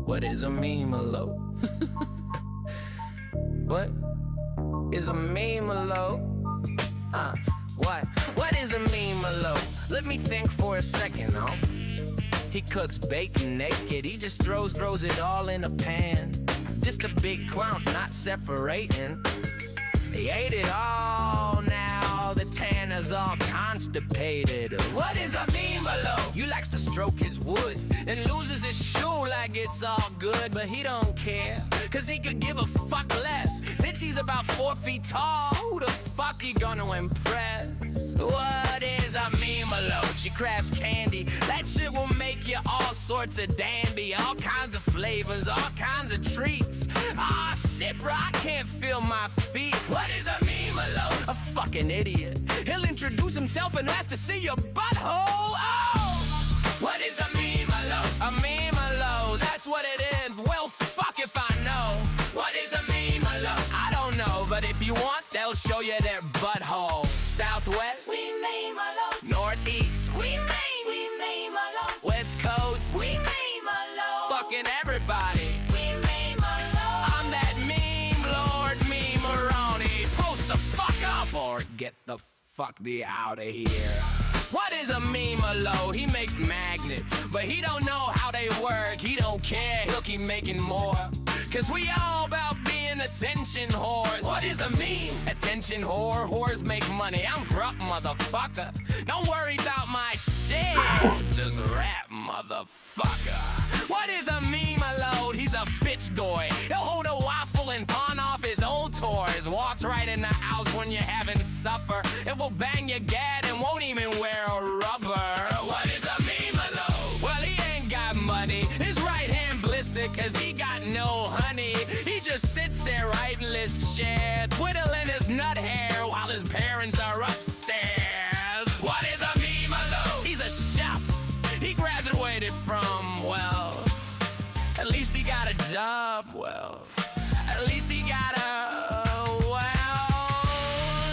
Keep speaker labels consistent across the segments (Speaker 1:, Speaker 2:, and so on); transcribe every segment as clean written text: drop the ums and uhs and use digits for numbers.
Speaker 1: What is a meme-alo? What is a meme-alo? What is a meme-alo? Let me think for a second, huh? He cooks bacon naked, he just throws it all in a pan. Just a big clump, not separating. He ate it all, now the tanner's all constipated. What is a meme-alo? You likes to stroke his wood and loses his shoe like it's all good, but he don't care, cause he could give a fuck less. Bitch, he's about 4 feet tall, who the fuck he gonna impress? What is a meme-alo? She crafts candy, that shit will make you all sorts of dandy. All kinds of flavors, all kinds of treats. Ah, shit, bro, I can't feel my feet. What is a meme-alo? A fucking idiot. He'll introduce himself and ask to see your butthole. Oh! What is a meme-alo? A meme-alo, that's what it is. Well, fuck if I know. What is a meme-alo? I don't know, but if you want, they'll show you their butthole. Southwest, we meme-alos. Northeast, we meme-alos. West Coast, we meme-alos. Fucking everybody, we meme-alos. I'm that meme lord, meme-aroni. Post the fuck up or get the fuck out of here. What is a meme-alo? He makes magnets, but he don't know how they work. He don't care, he'll keep making more. Cause we all about being attention whores. What is a meme? Attention whore, whores make money. I'm broke, motherfucker. Don't worry about my shit, just rap, motherfucker. What is a meme-alo? He's a bitch boy. He'll hold a waffle and pawn off his old toys. Walks right in the house when you're having supper. It will bang your gad and won't even wear a rubber. What is a meme-alo? Well, he ain't got money. His right hand blistered cause he got no honey. He just sits there writing this shit, twiddling his nut hair while his parents are upstairs. What is a meme-alo? He's a chef. He graduated from, well, at least he got a job, well, at least he got a, well,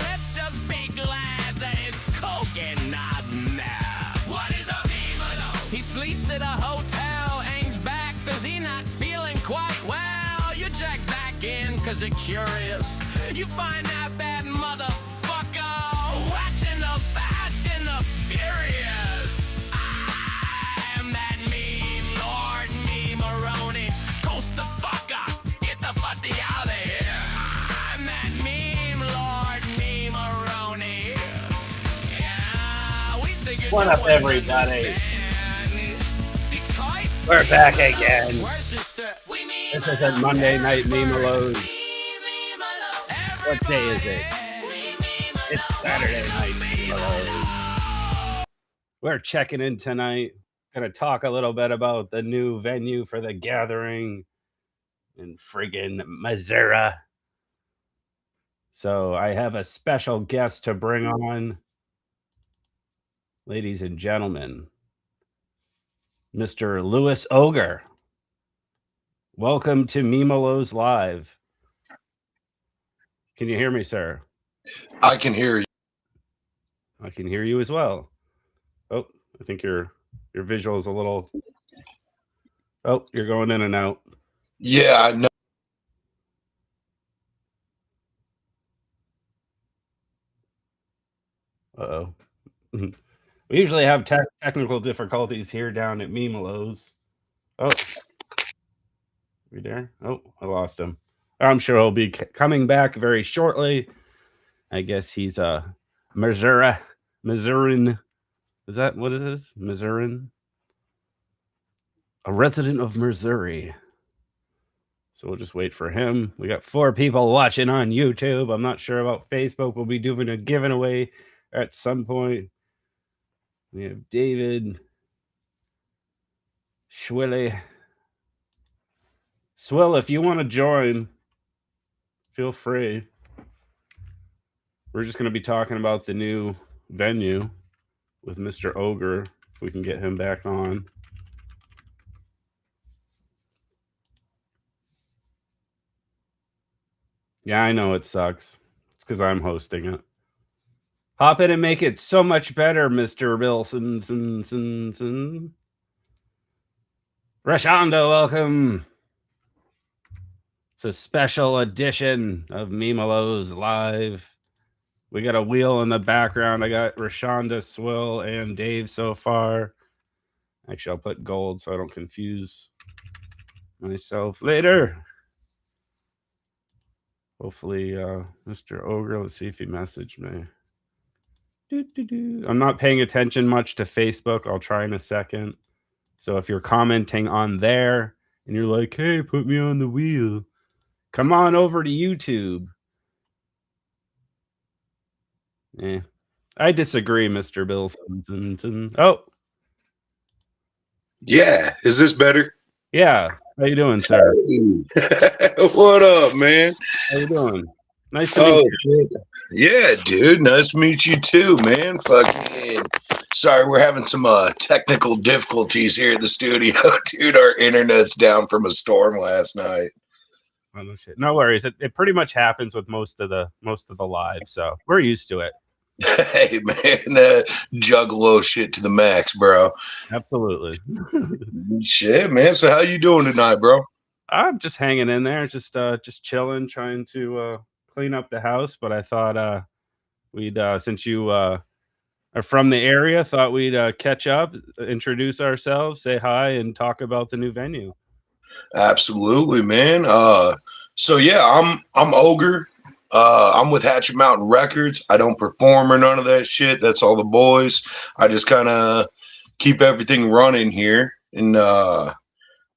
Speaker 1: let's just be glad that it's coke and not nap. What is a meme-alo? He sleeps at a hotel, hangs back cause he not feeling quite well. You check back in cause you're curious. You find that bad motherfucker watching the Fast and the Furious. I'm that meme lord, meme-aroni. Coast the fuck up, get the fuck out of here. I'm that meme lord, meme-aroni. Yeah, we think it's
Speaker 2: what up, everybody? We're back again. This is a Monday Night Meme-alos. What day is it? It's Saturday Night Meme-alos. We're checking in tonight. Gonna talk a little bit about the new venue for the gathering in friggin' Missouri. So I have a special guest to bring on. Ladies and gentlemen, Mr. Louis Ogre. Welcome to Meme-alos Live. Can you hear me, sir?
Speaker 3: I can hear you.
Speaker 2: I can hear you as well. Oh, I think your visual is a little... Oh, you're going in and out.
Speaker 3: Yeah, I know.
Speaker 2: Uh-oh. We usually have technical difficulties here down at Meme-alos. Oh. You there? Oh, I lost him. I'm sure he'll be coming back very shortly. I guess he's a Missourian. Is that what it is? Missourian? A resident of Missouri. So we'll just wait for him. We got 4 people watching on YouTube. I'm not sure about Facebook. We'll be doing a giveaway at some point. We have David Schwilly. Swill, if you want to join, feel free. We're just going to be talking about the new venue with Mr. Ogre, if we can get him back on. Yeah, I know it sucks. It's because I'm hosting it. Hop in and make it so much better, Mr. Wilson. Rashonda, welcome. It's a special edition of Meme-alos Live. We got a wheel in the background. I got Rashonda, Swill, and Dave so far. Actually, I'll put gold so I don't confuse myself later. Hopefully, Mr. Ogre, let's see if he messaged me. I'm not paying attention much to Facebook. I'll try in a second. So if you're commenting on there and you're like, hey, put me on the wheel, come on over to YouTube. I disagree, Mr. Bilson. Oh.
Speaker 3: Yeah. Is this better?
Speaker 2: Yeah. How you doing, sir?
Speaker 3: What up, man?
Speaker 2: How you doing? Nice to meet you.
Speaker 3: Shit. Yeah, dude. Nice to meet you too, man. Fucking sorry, we're having some technical difficulties here at the studio, dude. Our internet's down from a storm last night.
Speaker 2: Oh, no shit. No worries. It pretty much happens with most of the lives, so we're used to it.
Speaker 3: Hey, man, juggalo shit to the max, bro.
Speaker 2: Absolutely.
Speaker 3: Shit, man. So how you doing tonight, bro?
Speaker 2: I'm just hanging in there, just chilling, trying to clean up the house. But I thought we'd since you are from the area, thought we'd catch up, introduce ourselves, say hi, and talk about the new venue.
Speaker 3: Absolutely, man. So yeah, I'm Ogre. I'm with Hatchet Mountain Records. I don't perform or none of that shit. That's all the boys. I just kind of keep everything running here. And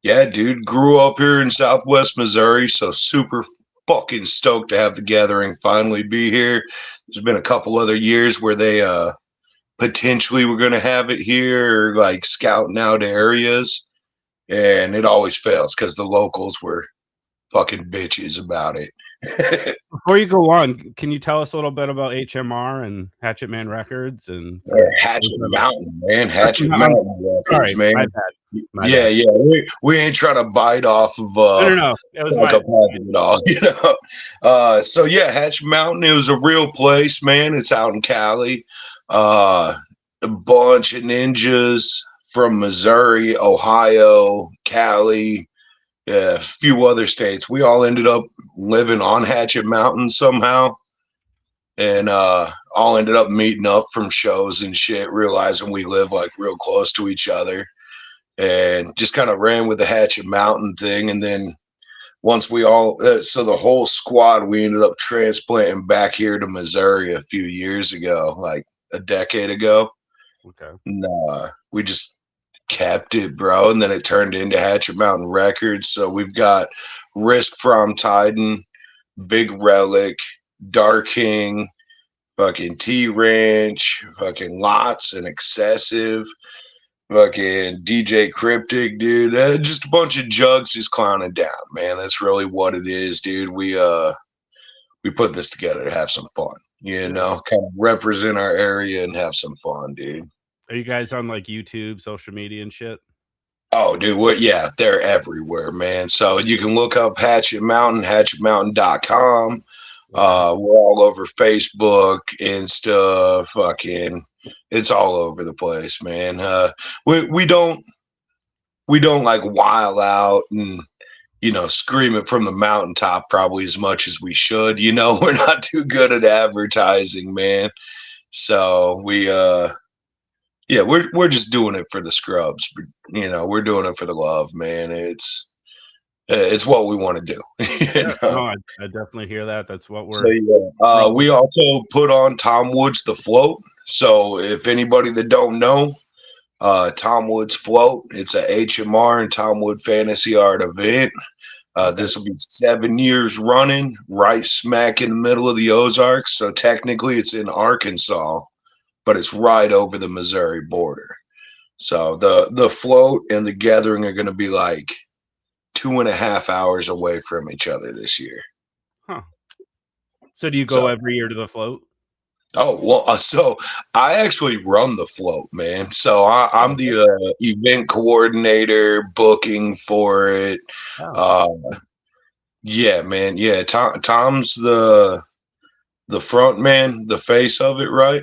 Speaker 3: yeah, dude, grew up here in Southwest Missouri, so super fucking stoked to have the gathering finally be here. There's been a couple other years where they potentially were going to have it here, or like scouting out areas, and it always fails because the locals were fucking bitches about it.
Speaker 2: Before you go on, can you tell us a little bit about HMR and Hatchet Man Records and
Speaker 3: Hatchet Mountain, man? Hatchet Mountain Records, man.
Speaker 2: My bad.
Speaker 3: Yeah. We ain't trying to bite off of
Speaker 2: no. It was
Speaker 3: like at all, you know. So yeah, Hatchet Mountain. It was a real place, man. It's out in Cali. A bunch of ninjas from Missouri, Ohio, Cali, a few other states. We all ended up living on Hatchet Mountain somehow, and all ended up meeting up from shows and shit, realizing we live like real close to each other, and just kind of ran with the Hatchet Mountain thing. And then once we all, so the whole squad, we ended up transplanting back here to Missouri a few years ago, like a decade ago.
Speaker 2: Okay.
Speaker 3: And, we just kept it, bro, and then it turned into Hatchet Mountain Records. So we've got Risk from Titan, Big Relic, Dark King, fucking T Ranch, fucking Lots and Excessive, fucking DJ Cryptic, dude. Just a bunch of jugs just clowning down, man. That's really what it is, dude. We put this together to have some fun, you know, kind of represent our area and have some fun, dude.
Speaker 2: Are you guys on like YouTube, social media and shit?
Speaker 3: Oh, dude, yeah, they're everywhere, man. So you can look up Hatchet Mountain, hatchetmountain.com. We're all over Facebook, Insta, fucking, it's all over the place, man. We don't like wild out and, you know, scream it from the mountaintop probably as much as we should. You know, we're not too good at advertising, man. So yeah, we're just doing it for the scrubs. You know, we're doing it for the love, man. It's what we want to do.
Speaker 2: No, I definitely hear that. That's what we're.
Speaker 3: So, yeah. We also put on Tom Woods The Float. So if anybody that don't know, Tom Woods Float, it's a HMR and Tom Wood Fantasy Art event. This will be 7 years running, right smack in the middle of the Ozarks. So technically it's in Arkansas, but it's right over the Missouri border. So the float and the gathering are going to be like 2.5 hours away from each other this year.
Speaker 2: Huh. So do you go every year to the float?
Speaker 3: Oh, well, so I actually run the float, man. So I'm the event coordinator, booking for it. Yeah, man. Yeah, Tom's the front man, the face of it, right?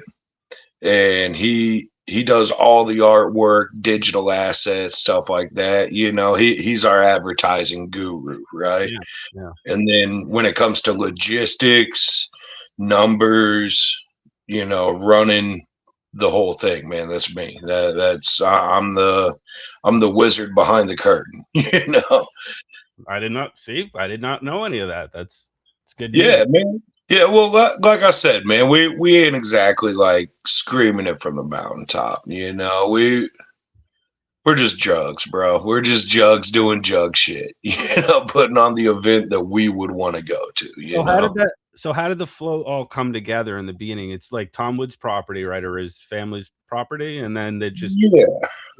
Speaker 3: And he he does all the artwork, digital assets, stuff like that. You know, he's our advertising guru, right?
Speaker 2: Yeah. Yeah.
Speaker 3: And then when it comes to logistics, numbers, you know, running the whole thing, man, that's me. I'm the wizard behind the curtain, you know.
Speaker 2: I did not see. I did not know any of that. It's good news.
Speaker 3: Yeah, man. Yeah, well, like I said, man, we ain't exactly like screaming it from the mountaintop, you know. We're just jugs, bro. We're just jugs doing jug shit, you know, putting on the event that we would want to go to, you know.
Speaker 2: How did the flow all come together in the beginning? It's like Tom Wood's property, right, or his family's property, and then they just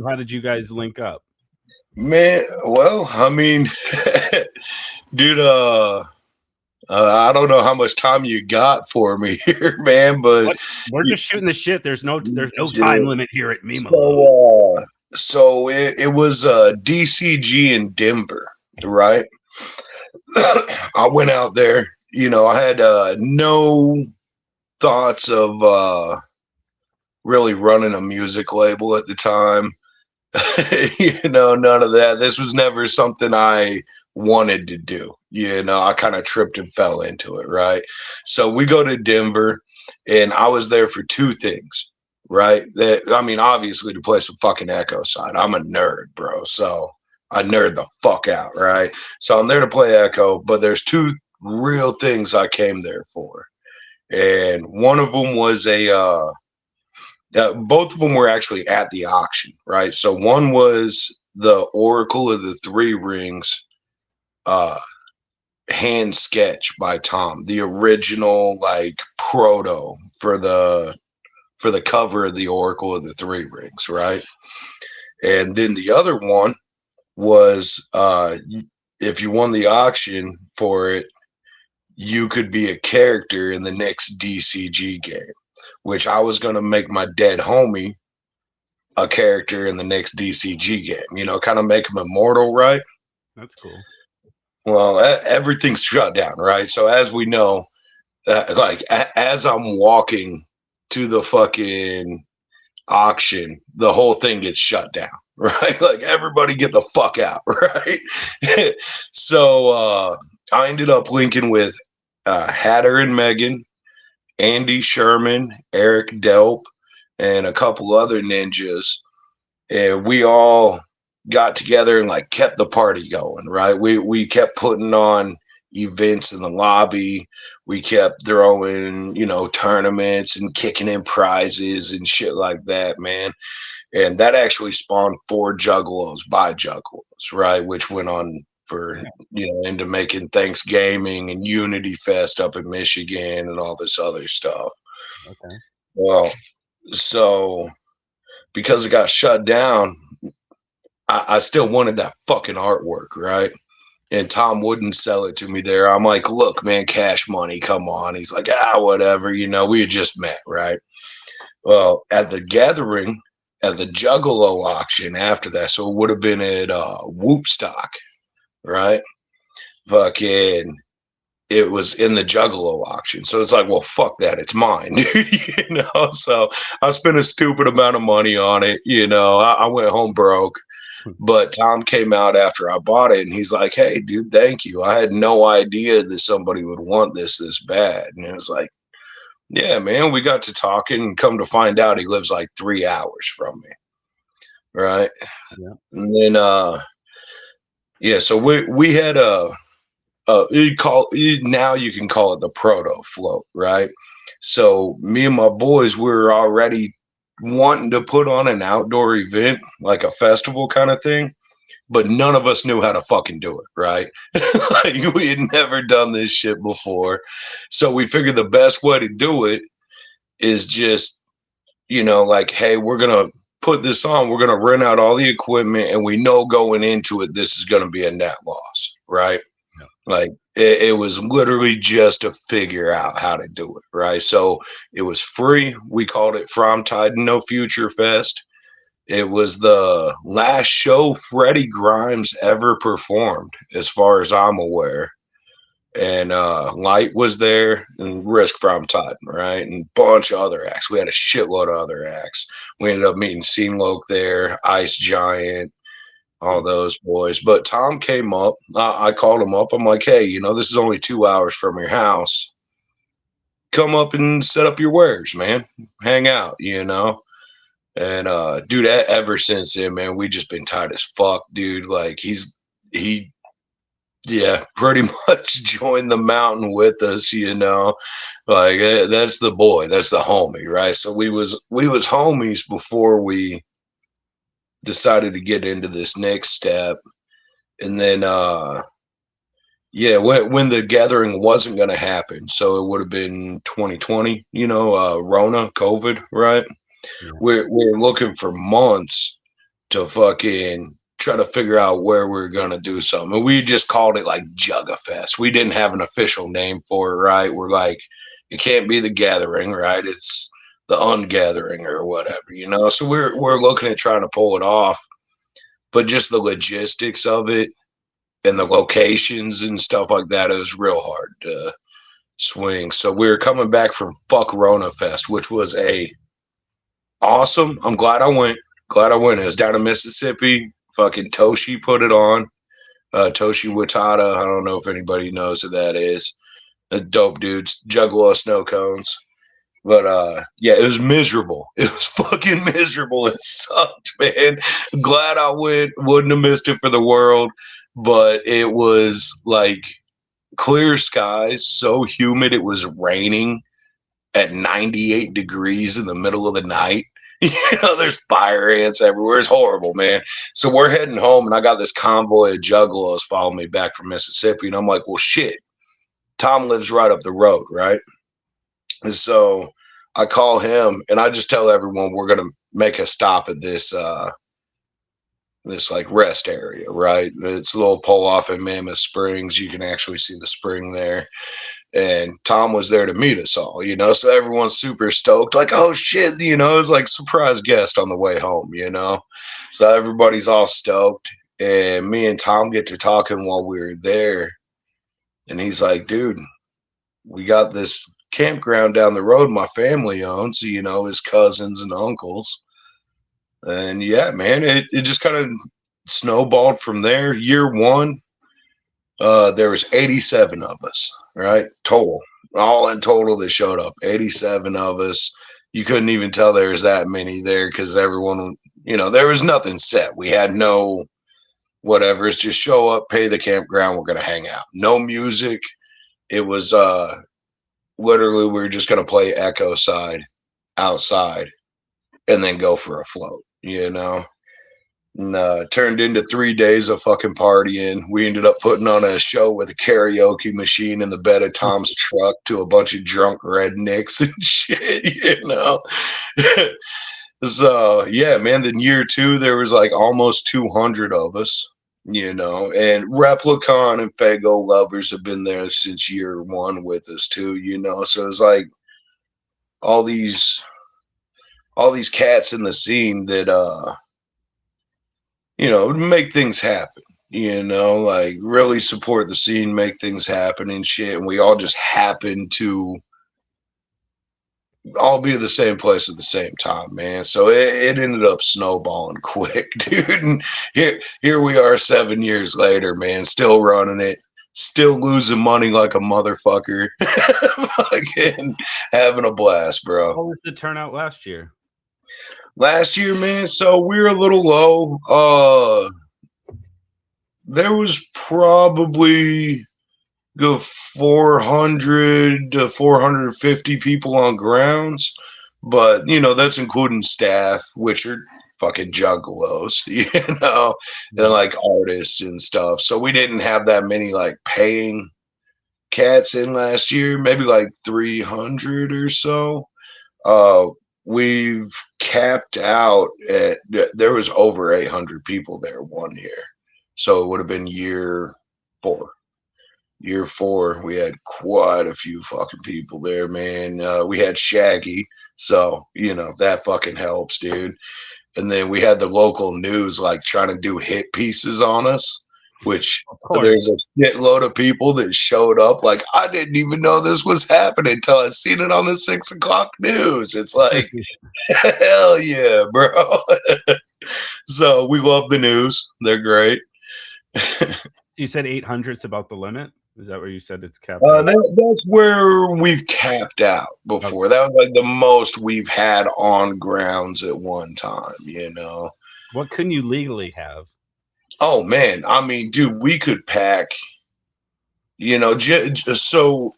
Speaker 2: How did you guys link up?
Speaker 3: Man, well, I mean, dude, I don't know how much time you got for me here, man, but
Speaker 2: we're just shooting the shit. There's no time limit here at Meme-alos.
Speaker 3: So it was DCG in Denver, right? I went out there, you know, I had no thoughts of really running a music label at the time. You know, none of that. This was never something I wanted to do. You know, I kind of tripped and fell into it, right? So we go to Denver, and I was there for two things, right? That I mean, obviously to play some fucking Echo side. I'm a nerd, bro. So I nerd the fuck out, right? So I'm there to play Echo, but there's two real things I came there for. And one of them was both of them were actually at the auction, right? So one was the Oracle of the Three Rings hand sketch by Tom, the original like proto for the cover of the Oracle of the Three Rings, right? And then the other one was if you won the auction for it, you could be a character in the next DCG game, which I was going to make my dead homie a character in the next DCG game, you know, kind of make him immortal, right?
Speaker 2: That's cool.
Speaker 3: Well, everything's shut down, right? So as we know, like as I'm walking to the fucking auction, the whole thing gets shut down, right? Like everybody get the fuck out, right? So I ended up linking with Hatter and Megan, Andy Sherman, Eric Delp, and a couple other ninjas, and we all got together and like kept the party going, right? We kept putting on events in the lobby. We kept throwing, you know, tournaments and kicking in prizes and shit like that, man. And that actually spawned 4 Juggalos by Juggalos, right? Which went on for, you know, into making Thanksgiving and Unity Fest up in Michigan and all this other stuff.
Speaker 2: Okay.
Speaker 3: Well, so because it got shut down, I still wanted that fucking artwork, right? And Tom wouldn't sell it to me there. I'm like, look, man, cash money, come on. He's like, whatever, you know, we had just met, right? Well, at the gathering, at the Juggalo auction after that, so it would have been at Whoopstock, right? Fucking, it was in the Juggalo auction. So it's like, well, fuck that. It's mine, you know? So I spent a stupid amount of money on it. You know, I went home broke. But Tom came out after I bought it, and he's like, hey, dude, thank you. I had no idea that somebody would want this bad. And it was like, yeah, man, we got to talking, and come to find out he lives like 3 hours from me. Right.
Speaker 2: Yeah.
Speaker 3: And then, yeah, so we had now you can call it the proto float, right? So me and my boys, we were already wanting to put on an outdoor event, like a festival kind of thing, but none of us knew how to fucking do it, right? Like we had never done this shit before. So we figured the best way to do it is just, you know, like, hey, we're going to put this on, we're going to rent out all the equipment, and we know going into it, this is going to be a net loss, right?
Speaker 2: Yeah.
Speaker 3: Like it was literally just to figure out how to do it, right? So it was free. We called it From Tide No Future Fest. It was the last show Freddie Grimes ever performed, as far as I'm aware. and Light was there, and Risk from Titan, right, and a bunch of other acts. We had a shitload of other acts. We ended up meeting Scene Loke there, Ice Giant, all those boys. But Tom came up. I called him up. I'm like, hey, this is only 2 hours from your house. Come up and set up your wares, man. Hang out, And dude, ever since then, man, we just been tight as fuck, dude. Like he yeah, pretty much joined the mountain with us, Like that's the boy, that's the homie, right? So we was homies before we decided to get into this next step. And then yeah, when the gathering wasn't going to happen, so it would have been 2020, Rona, COVID, right?
Speaker 2: Yeah.
Speaker 3: We're looking for months to fucking try to figure out where we're going to do something. And we just called it like Juggafest. We didn't have an official name for it, right? We're like, it can't be the gathering, right? It's the ungathering or whatever, So we're looking at trying to pull it off, but just the logistics of it and the locations and stuff like that, it was real hard to swing. So we were coming back from Fuck Rona Fest, which was awesome. I'm glad I went. It was down in Mississippi. Fucking Toshi put it on. Toshi Watada. I don't know if anybody knows who that is. A dope dudes. Juggalo snow cones. But yeah, it was miserable. It was fucking miserable. It sucked, man. Glad I went. Wouldn't have missed it for the world. But it was like clear skies, so humid it was raining at 98 degrees in the middle of the night. There's fire ants everywhere. It's horrible, man. So we're heading home, and I got this convoy of juggalos following me back from Mississippi, and I'm like, well, shit. Tom lives right up the road, right? And so I call him, and I just tell everyone we're going to make a stop at this like rest area, right? It's a little pull off in Mammoth Springs. You can actually see the spring there. And Tom was there to meet us all, so everyone's super stoked, like, oh shit, it's like surprise guest on the way home, so everybody's all stoked. And me and Tom get to talking while we were there. And he's like, dude, we got this campground down the road my family owns, his cousins and uncles. And yeah, man, it just kind of snowballed from there. Year one, there was 87 of us, right? Total. All in total that showed up. 87 of us. You couldn't even tell there was that many there because everyone, there was nothing set. We had no whatever. It's just show up, pay the campground, we're going to hang out. No music. It was literally we were just going to play Echo Side outside and then go for a float. And, turned into 3 days of fucking partying. We ended up putting on a show with a karaoke machine in the bed of Tom's truck to a bunch of drunk rednecks and shit, So yeah, man, then year two, there was like almost 200 of us, and Replicon and Fago lovers have been there since year one with us too, so it's like all these cats in the scene that make things happen, like really support the scene, make things happen and shit. And we all just happen to all be at the same place at the same time, man. So it ended up snowballing quick, dude. And here we are 7 years later, man, still running it, still losing money like a motherfucker. Fucking having a blast, bro.
Speaker 2: What was the turnout last year?
Speaker 3: Last year, man, so we were a little low. There was probably good 400 to 450 people on grounds, but that's including staff, which are fucking juggalos, and like artists and stuff. So we didn't have that many like paying cats in last year, maybe like 300 or so. We've capped out at, there was over 800 people there 1 year. So it would have been year four. Year four, we had quite a few fucking people there, man. We had Shaggy. So, that fucking helps, dude. And then we had the local news, like trying to do hit pieces on us. which
Speaker 2: Of course.
Speaker 3: there's a shitload of people that showed up. Like, I didn't even know this was happening until I seen it on the 6 o'clock news. It's like, hell yeah, bro. So we love the news. They're great.
Speaker 2: You said 800's about the limit. Is that where you said it's capped?
Speaker 3: That's where we've capped out before.
Speaker 2: Okay.
Speaker 3: That was like the most we've had on grounds at one time, you know.
Speaker 2: What couldn't you legally have?
Speaker 3: Oh man, I mean, dude, we could pack, you know, so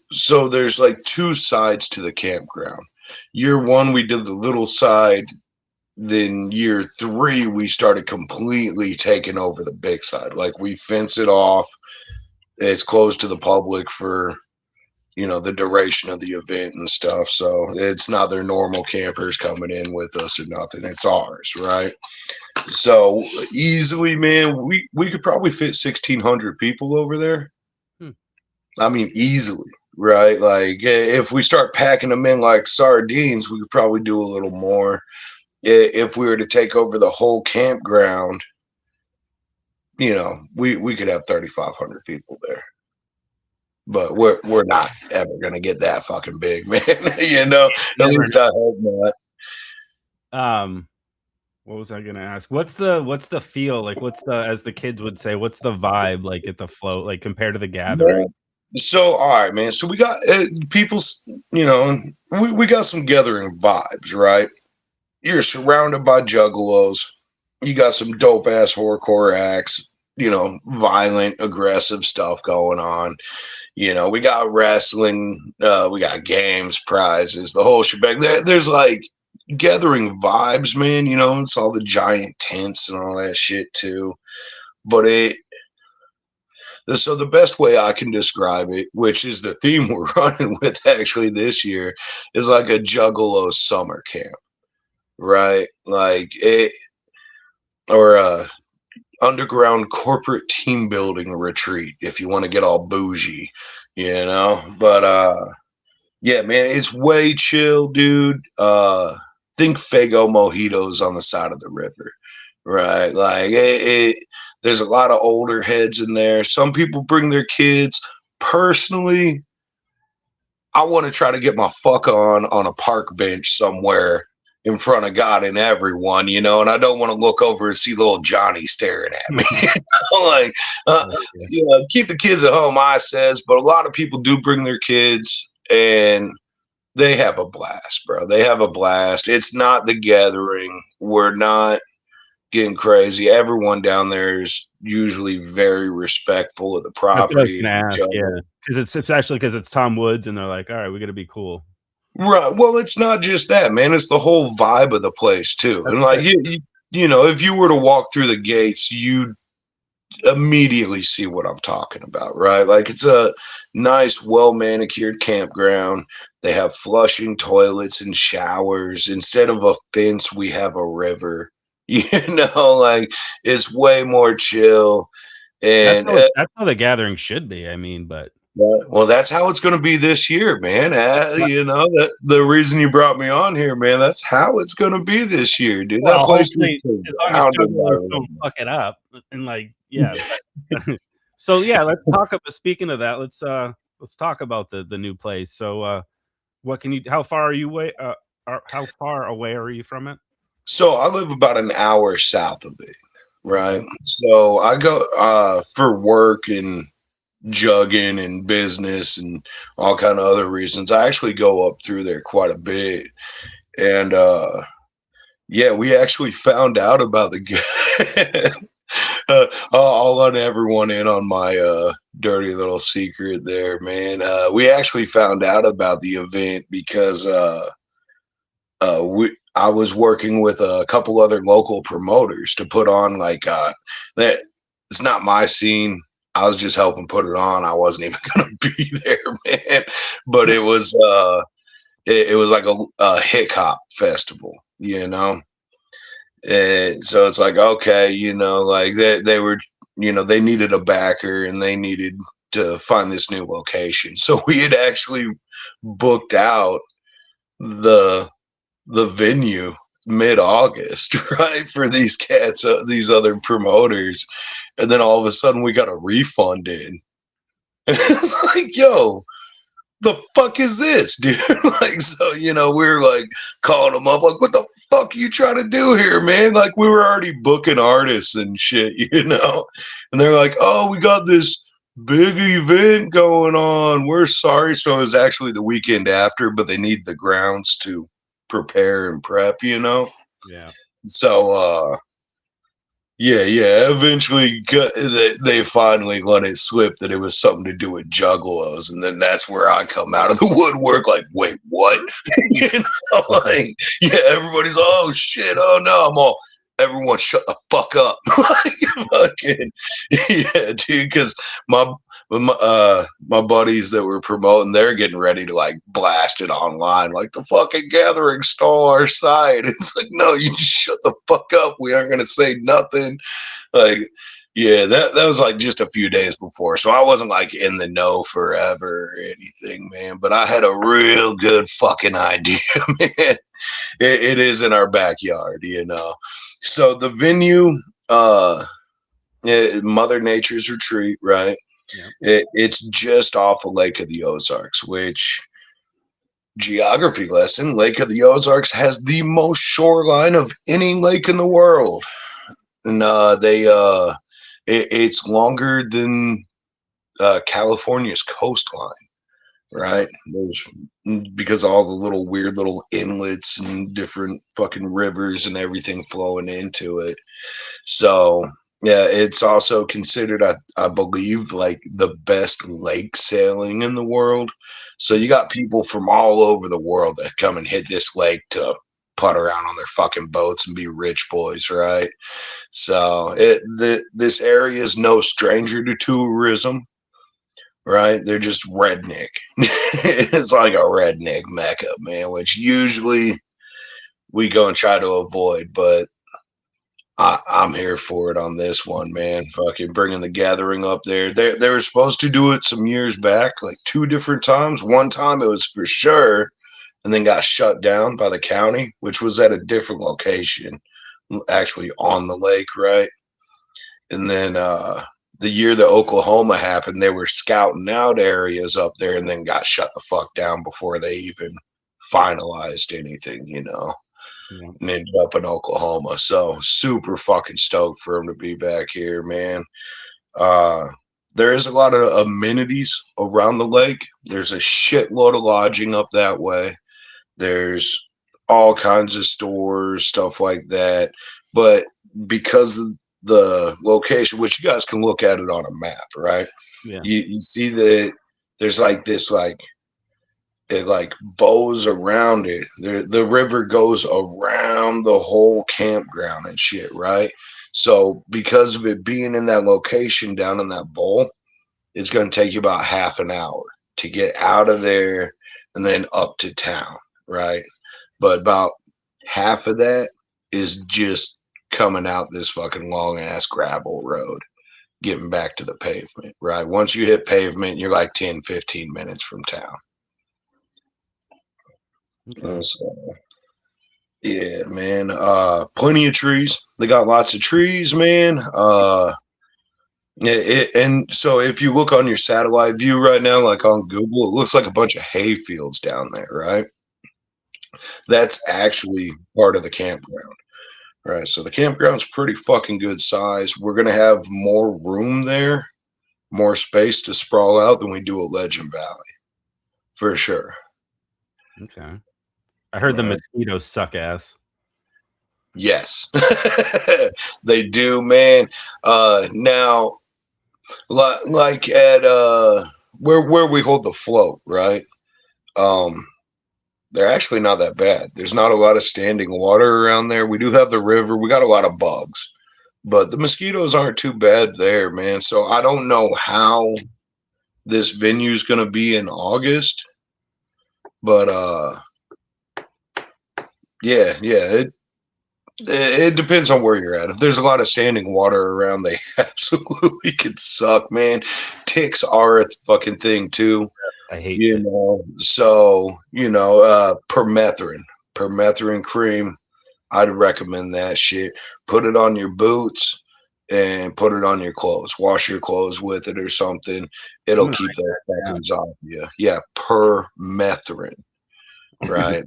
Speaker 3: there's like two sides to the campground. Year one, we did the little side. Then year three, we started completely taking over the big side. Like, we fence it off. It's closed to the public for, you know, the duration of the event and stuff. So it's not their normal campers coming in with us or nothing. It's ours, right? So easily, man, we could probably fit 1,600 people over there. I mean, easily, right? Like, if we start packing them in like sardines, we could probably do a little more. If we were to take over the whole campground, you know, we could have 3,500 people there. But we're not ever gonna get that fucking big, man. You know, at least I hope not.
Speaker 2: What was I gonna ask? What's the feel like? What's the, as the kids would say, what's the vibe like at the float, like compared to the gathering?
Speaker 3: Man, so all right, man. So we got people's, you know, we got some gathering vibes, right? You're surrounded by juggalos. You got some dope ass horrorcore acts, you know, violent, aggressive stuff going on. You know, we got wrestling, we got games, prizes, the whole shebang. There's like gathering vibes, man. You know, it's all the giant tents and all that shit too. But so the best way I can describe it, which is the theme we're running with actually this year, is like a juggalo summer camp, right? Like it, or a underground corporate team building retreat, if you want to get all bougie, you know. But yeah, man, it's way chill, dude. Think Fago mojitos on the side of the river, right? Like there's a lot of older heads in there. Some people bring their kids. Personally, I want to try to get my fuck on a park bench somewhere in front of God and everyone, you know, and I don't want to look over and see little Johnny staring at me. Like, you know, keep the kids at home, I says, but a lot of people do bring their kids and they have a blast, bro. They have a blast. It's not the gathering. We're not getting crazy. Everyone down there is usually very respectful of the property.
Speaker 2: Ask, yeah, because it's especially because it's Tom Woods, and they're like, all right, we got to be cool.
Speaker 3: Right. Well, it's not just that, man. It's the whole vibe of the place too. And like you know, if you were to walk through the gates, you'd immediately see what I'm talking about, right? Like, it's a nice, well manicured campground. They have flushing toilets and showers. Instead of a fence, we have a river. You know, like, it's way more chill. And
Speaker 2: that's how the gathering should be. I mean, but
Speaker 3: well, that's how it's going to be this year, man. You know, the reason you brought me on here, man, that's how it's going to be this year, dude. That place is
Speaker 2: don't fuck it up. And like, yeah. So yeah, let's talk about, speaking of that, let's talk about the new place. So what can you, how far are you how far away are you from it?
Speaker 3: So I live about an hour south of it, right? So I go for work and jugging and business and all kind of other reasons. I actually go up through there quite a bit. And yeah, we actually found out about the I'll let everyone in on my dirty little secret there, man. We actually found out about the event because I was working with a couple other local promoters to put on like that. It's not my scene. I was just helping put it on. I wasn't even gonna be there, man. But it was it was like a hip hop festival, you know. And so it's like, okay, you know, like they were, you know, they needed a backer and they needed to find this new location. So we had actually booked out the venue mid-August, right? For these cats, these other promoters. And then all of a sudden we got a refund in. It's like, yo, the fuck is this, dude? Like, so, we were like calling them up, like, what the fuck are you trying to do here, man? Like, we were already booking artists and shit, And they're like, oh, we got this big event going on. We're sorry. So it was actually the weekend after, but they need the grounds to prepare and prep,
Speaker 2: Yeah.
Speaker 3: So, yeah. Eventually, they finally let it slip that it was something to do with juggalos, and then that's where I come out of the woodwork. Like, wait, what? Like, yeah, everybody's, oh shit, oh no, I'm all, everyone, shut the fuck up, like, fucking, yeah, dude, because my buddies that were promoting, they're getting ready to like blast it online, like the fucking gathering stole our site. It's like, no, you just shut the fuck up. We aren't gonna say nothing. Like, yeah, that was like just a few days before, so I wasn't like in the know forever or anything, man. But I had a real good fucking idea, man. It is in our backyard, So the venue, Mother Nature's Retreat, right? Yeah. It's just off of Lake of the Ozarks, which, geography lesson, Lake of the Ozarks has the most shoreline of any lake in the world. And it's longer than California's coastline, right? Because of all the little weird little inlets and different fucking rivers and everything flowing into it. So yeah, it's also considered, I believe, like the best lake sailing in the world. So you got people from all over the world that come and hit this lake to putt around on their fucking boats and be rich boys, right? So this area is no stranger to tourism, right? They're just redneck. It's like a redneck mecca, man, which usually we go and try to avoid, but I'm here for it on this one, man. Fucking bringing the gathering up there. They were supposed to do it some years back, like 2 different times. One time it was for sure, and then got shut down by the county, which was at a different location, actually on the lake, right? And then the year that Oklahoma happened, they were scouting out areas up there and then got shut the fuck down before they even finalized anything,
Speaker 2: Yeah.
Speaker 3: and ended up in Oklahoma. So super fucking stoked for him to be back here, man. There is a lot of amenities around the lake. There's a shitload of lodging up that way. There's all kinds of stores, stuff like that. But because of the location, which you guys can look at it on a map, right?
Speaker 2: Yeah.
Speaker 3: You see that there's like this, like, it like bows around it. The river goes around the whole campground and shit, right? So because of it being in that location down in that bowl, it's going to take you about half an hour to get out of there and then up to town, right? But about half of that is just coming out this fucking long ass gravel road, getting back to the pavement, right? Once you hit pavement, you're like 10, 15 minutes from town. Okay. So, yeah, man. Plenty of trees. They got lots of trees, man. And so if you look on your satellite view right now, like on Google, it looks like a bunch of hay fields down there, right? That's actually part of the campground, right? So the campground's pretty fucking good size. We're gonna have more room there, more space to sprawl out than we do at Legend Valley, for sure.
Speaker 2: Okay. I heard the mosquitoes suck ass.
Speaker 3: Yes, they do, man. Now, like at where we hold the float, right? They're actually not that bad. There's not a lot of standing water around there. We do have the river. We got a lot of bugs, but the mosquitoes aren't too bad there, man. So I don't know how this venue is going to be in August, but yeah, it depends on where you're at. If there's a lot of standing water around, they absolutely could suck, man. Ticks are a fucking thing too.
Speaker 2: I hate it.
Speaker 3: So permethrin cream. I'd recommend that shit. Put it on your boots and put it on your clothes. Wash your clothes with it or something. It'll keep those fuckers off you. Yeah, permethrin. Right.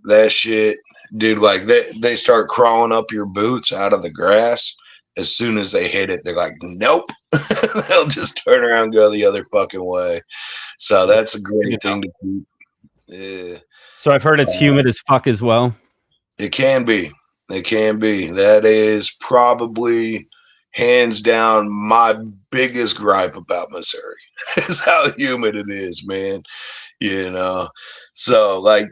Speaker 3: That shit, dude, like they start crawling up your boots out of the grass. As soon as they hit it, they're like, nope. They'll just turn around and go the other fucking way. So that's a great thing to keep. Yeah.
Speaker 2: So I've heard it's humid as fuck as well.
Speaker 3: It can be. It can be. That is probably hands down my biggest gripe about Missouri is how humid it is, man. You know, so like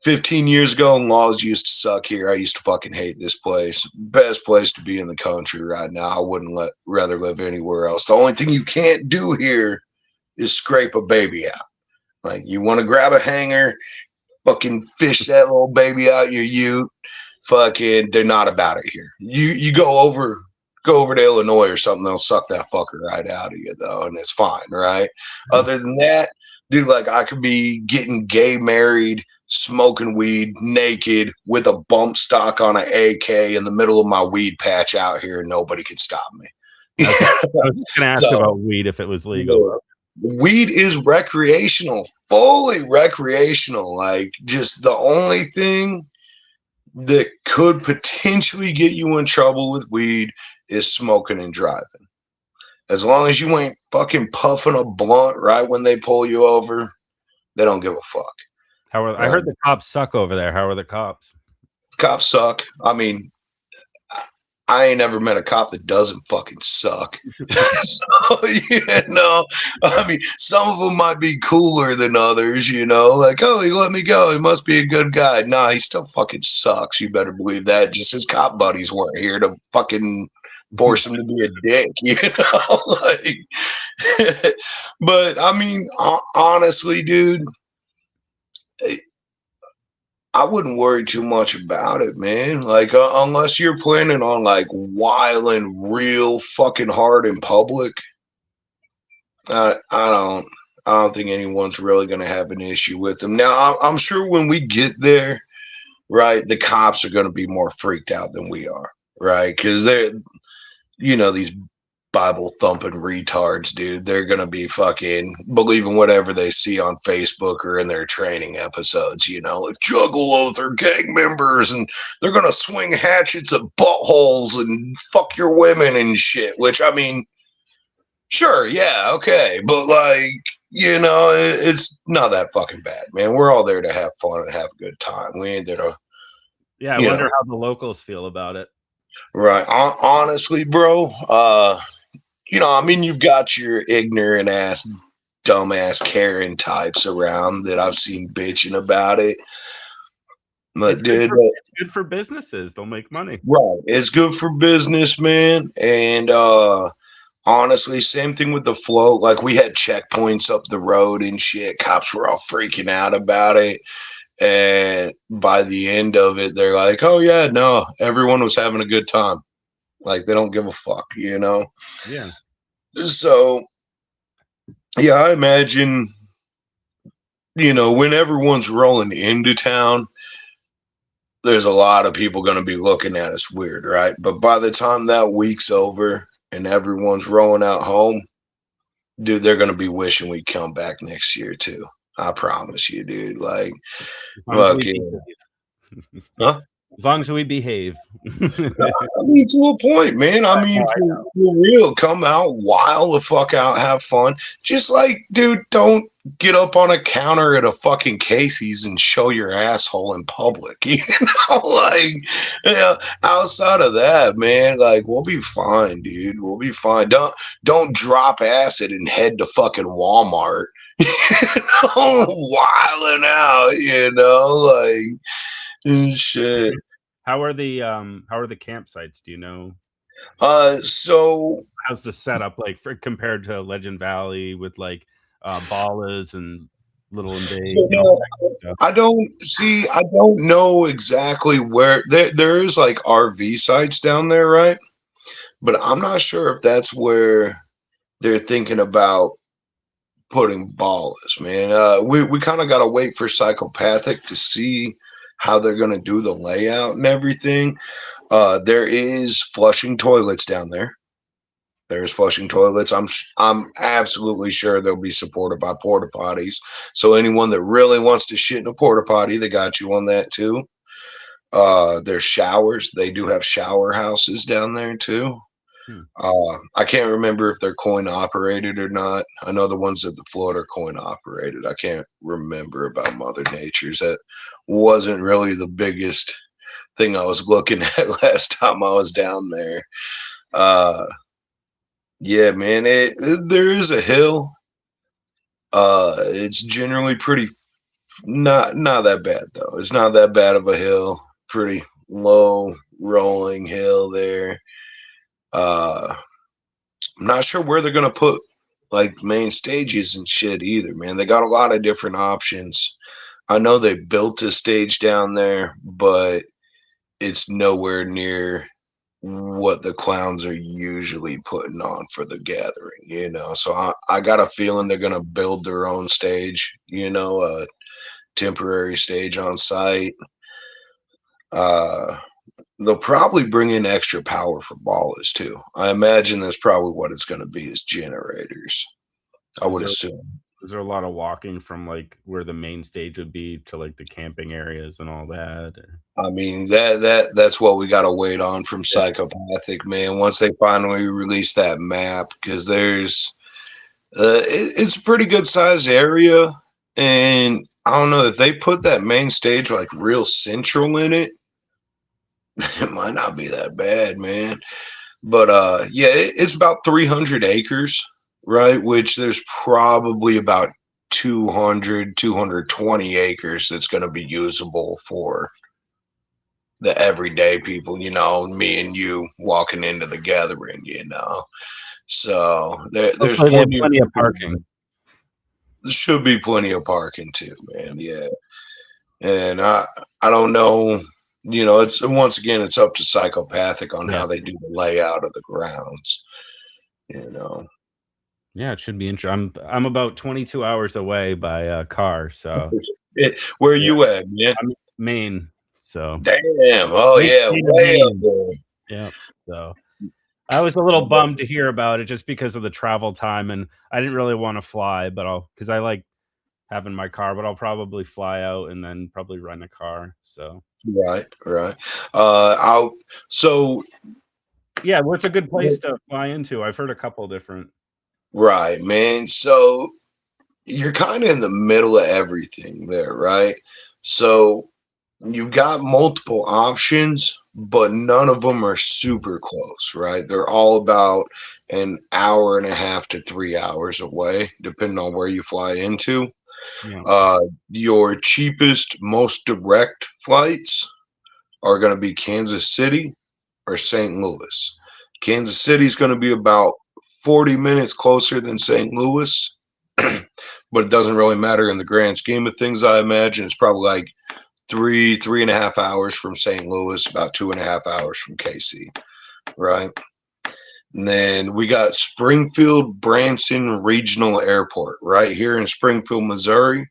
Speaker 3: 15 years ago, laws used to suck here. I used to fucking hate this place. Best place to be in the country right now. I wouldn't rather live anywhere else. The only thing you can't do here is scrape a baby out. Like you want to grab a hanger, fucking fish that little baby out your ute. Fucking, they're not about it here. You go over to Illinois or something, they'll suck that fucker right out of you though, and it's fine, right? Other than that, dude, like I could be getting gay married, smoking weed, naked, with a bump stock on an AK in the middle of my weed patch out here, and nobody can stop me.
Speaker 2: Okay. I was just gonna ask about weed if it was legal.
Speaker 3: Weed is recreational, fully recreational. Like just the only thing that could potentially get you in trouble with weed is smoking and driving. As long as you ain't fucking puffing a blunt right when they pull you over, they don't give a fuck.
Speaker 2: I heard the cops suck over there. How are the cops?
Speaker 3: Cops suck. I mean, I ain't ever met a cop that doesn't fucking suck. So, you know, I mean, some of them might be cooler than others, you know, like, oh, he let me go. He must be a good guy. Nah, he still fucking sucks. You better believe that. Just his cop buddies weren't here to fucking force him to be a dick, you know? Like, but I mean, honestly, dude, I wouldn't worry too much about it, man. Like, unless you're planning on like wilding real fucking hard in public, I don't think anyone's really gonna have an issue with them. Now, I'm sure when we get there, right, the cops are gonna be more freaked out than we are, right? Because they're, you know, these Bible thumping retards, dude. They're gonna be fucking believing whatever they see on Facebook or in their training episodes, you know, like juggalos are gang members and they're gonna swing hatchets at buttholes and fuck your women and shit. Which I mean, sure, yeah, okay, but like, you know, it's not that fucking bad, man. We're all there to have fun and have a good time. We ain't there to.
Speaker 2: Yeah, I wonder how the locals feel about it.
Speaker 3: Right, honestly, bro. You know, I mean, you've got your ignorant ass, dumbass Karen types around that I've seen bitching about it. But
Speaker 2: it's good for businesses. They'll make money.
Speaker 3: Right. It's good for business, man. And honestly, same thing with the float. Like we had checkpoints up the road and shit. Cops were all freaking out about it. And by the end of it, they're like, oh, yeah, no, everyone was having a good time. Like they don't give a fuck, you know?
Speaker 2: Yeah.
Speaker 3: So, yeah, I imagine, you know, when everyone's rolling into town, there's a lot of people going to be looking at us weird, right? But by the time that week's over and everyone's rolling out home, dude, they're going to be wishing we come back next year too. I promise you, dude. Like, fucking, huh?
Speaker 2: As long as we behave.
Speaker 3: I mean, to a point, man. I mean, for real, come out, wild the fuck out, have fun. Just like, dude, don't get up on a counter at a fucking Casey's and show your asshole in public. You know, like, yeah, outside of that, man, like, we'll be fine, dude. We'll be fine. Don't drop acid and head to fucking Walmart. You know, wilding out, you know, like, and shit.
Speaker 2: How are the campsites? Do you know?
Speaker 3: So
Speaker 2: how's the setup like compared to Legend Valley with like Ballas and Little and Big?
Speaker 3: So, no, I don't know exactly where there is like RV sites down there, right? But I'm not sure if that's where they're thinking about putting Ballas, man. We kind of got to wait for Psychopathic to see how they're going to do the layout and everything. There is flushing toilets down there. There's flushing toilets. I'm absolutely sure they'll be supported by porta potties. So anyone that really wants to shit in a porta potty, they got you on that too. There's showers. They do have shower houses down there too. I can't remember if they're coin operated or not. I know the ones at the float are coin operated. I can't remember about Mother Nature's. That wasn't really the biggest thing I was looking at last time I was down there. Yeah, man, there is a hill. It's generally pretty not that bad though. It's not that bad of a hill. Pretty low rolling hill there. I'm not sure where they're gonna put like main stages and shit either, man. They got a lot of different options. I know they built a stage down there, but it's nowhere near what the clowns are usually putting on for the gathering, you know. So I got a feeling they're gonna build their own stage, you know, a temporary stage on site. They'll probably bring in extra power for ballers too. I imagine that's probably what it's gonna be is generators. I would assume.
Speaker 2: Is there a lot of walking from like where the main stage would be to like the camping areas and all that?
Speaker 3: I mean that's what we gotta wait on from Psychopathic, man. Once they finally release that map, because there's it's a pretty good sized area, and I don't know if they put that main stage like real central in it. It might not be that bad, man. But yeah, it's about 300 acres, right? Which there's probably about 220 acres that's going to be usable for the everyday people, you know, me and you walking into the gathering, you know. So there's
Speaker 2: plenty of parking.
Speaker 3: There should be plenty of parking too, man. Yeah. And I don't know, you know, it's once again it's up to Psychopathic on how they do the layout of the grounds, you know.
Speaker 2: Yeah, it should be interesting. I'm about 22 hours away by car, so
Speaker 3: where are you at, man?
Speaker 2: I'm in Maine, so
Speaker 3: damn. Oh yeah, way up there.
Speaker 2: Yeah. So I was a little bummed to hear about it just because of the travel time, and I didn't really want to fly, but because I like having my car, but I'll probably fly out and then probably rent a car. So
Speaker 3: right. So
Speaker 2: yeah, what's a good place to fly into? I've heard a couple different.
Speaker 3: Right, man. So you're kind of in the middle of everything there, right? So you've got multiple options, but none of them are super close, right? They're all about an hour and a half to 3 hours away, depending on where you fly into.
Speaker 2: Yeah.
Speaker 3: Your cheapest, most direct flights are going to be Kansas City or St. Louis. Kansas City is going to be about 40 minutes closer than St. Louis, but it doesn't really matter in the grand scheme of things. I imagine it's probably like 3.5 hours from St. Louis, about 2.5 hours from KC, right? And then we got Springfield Branson Regional Airport right here in Springfield, Missouri,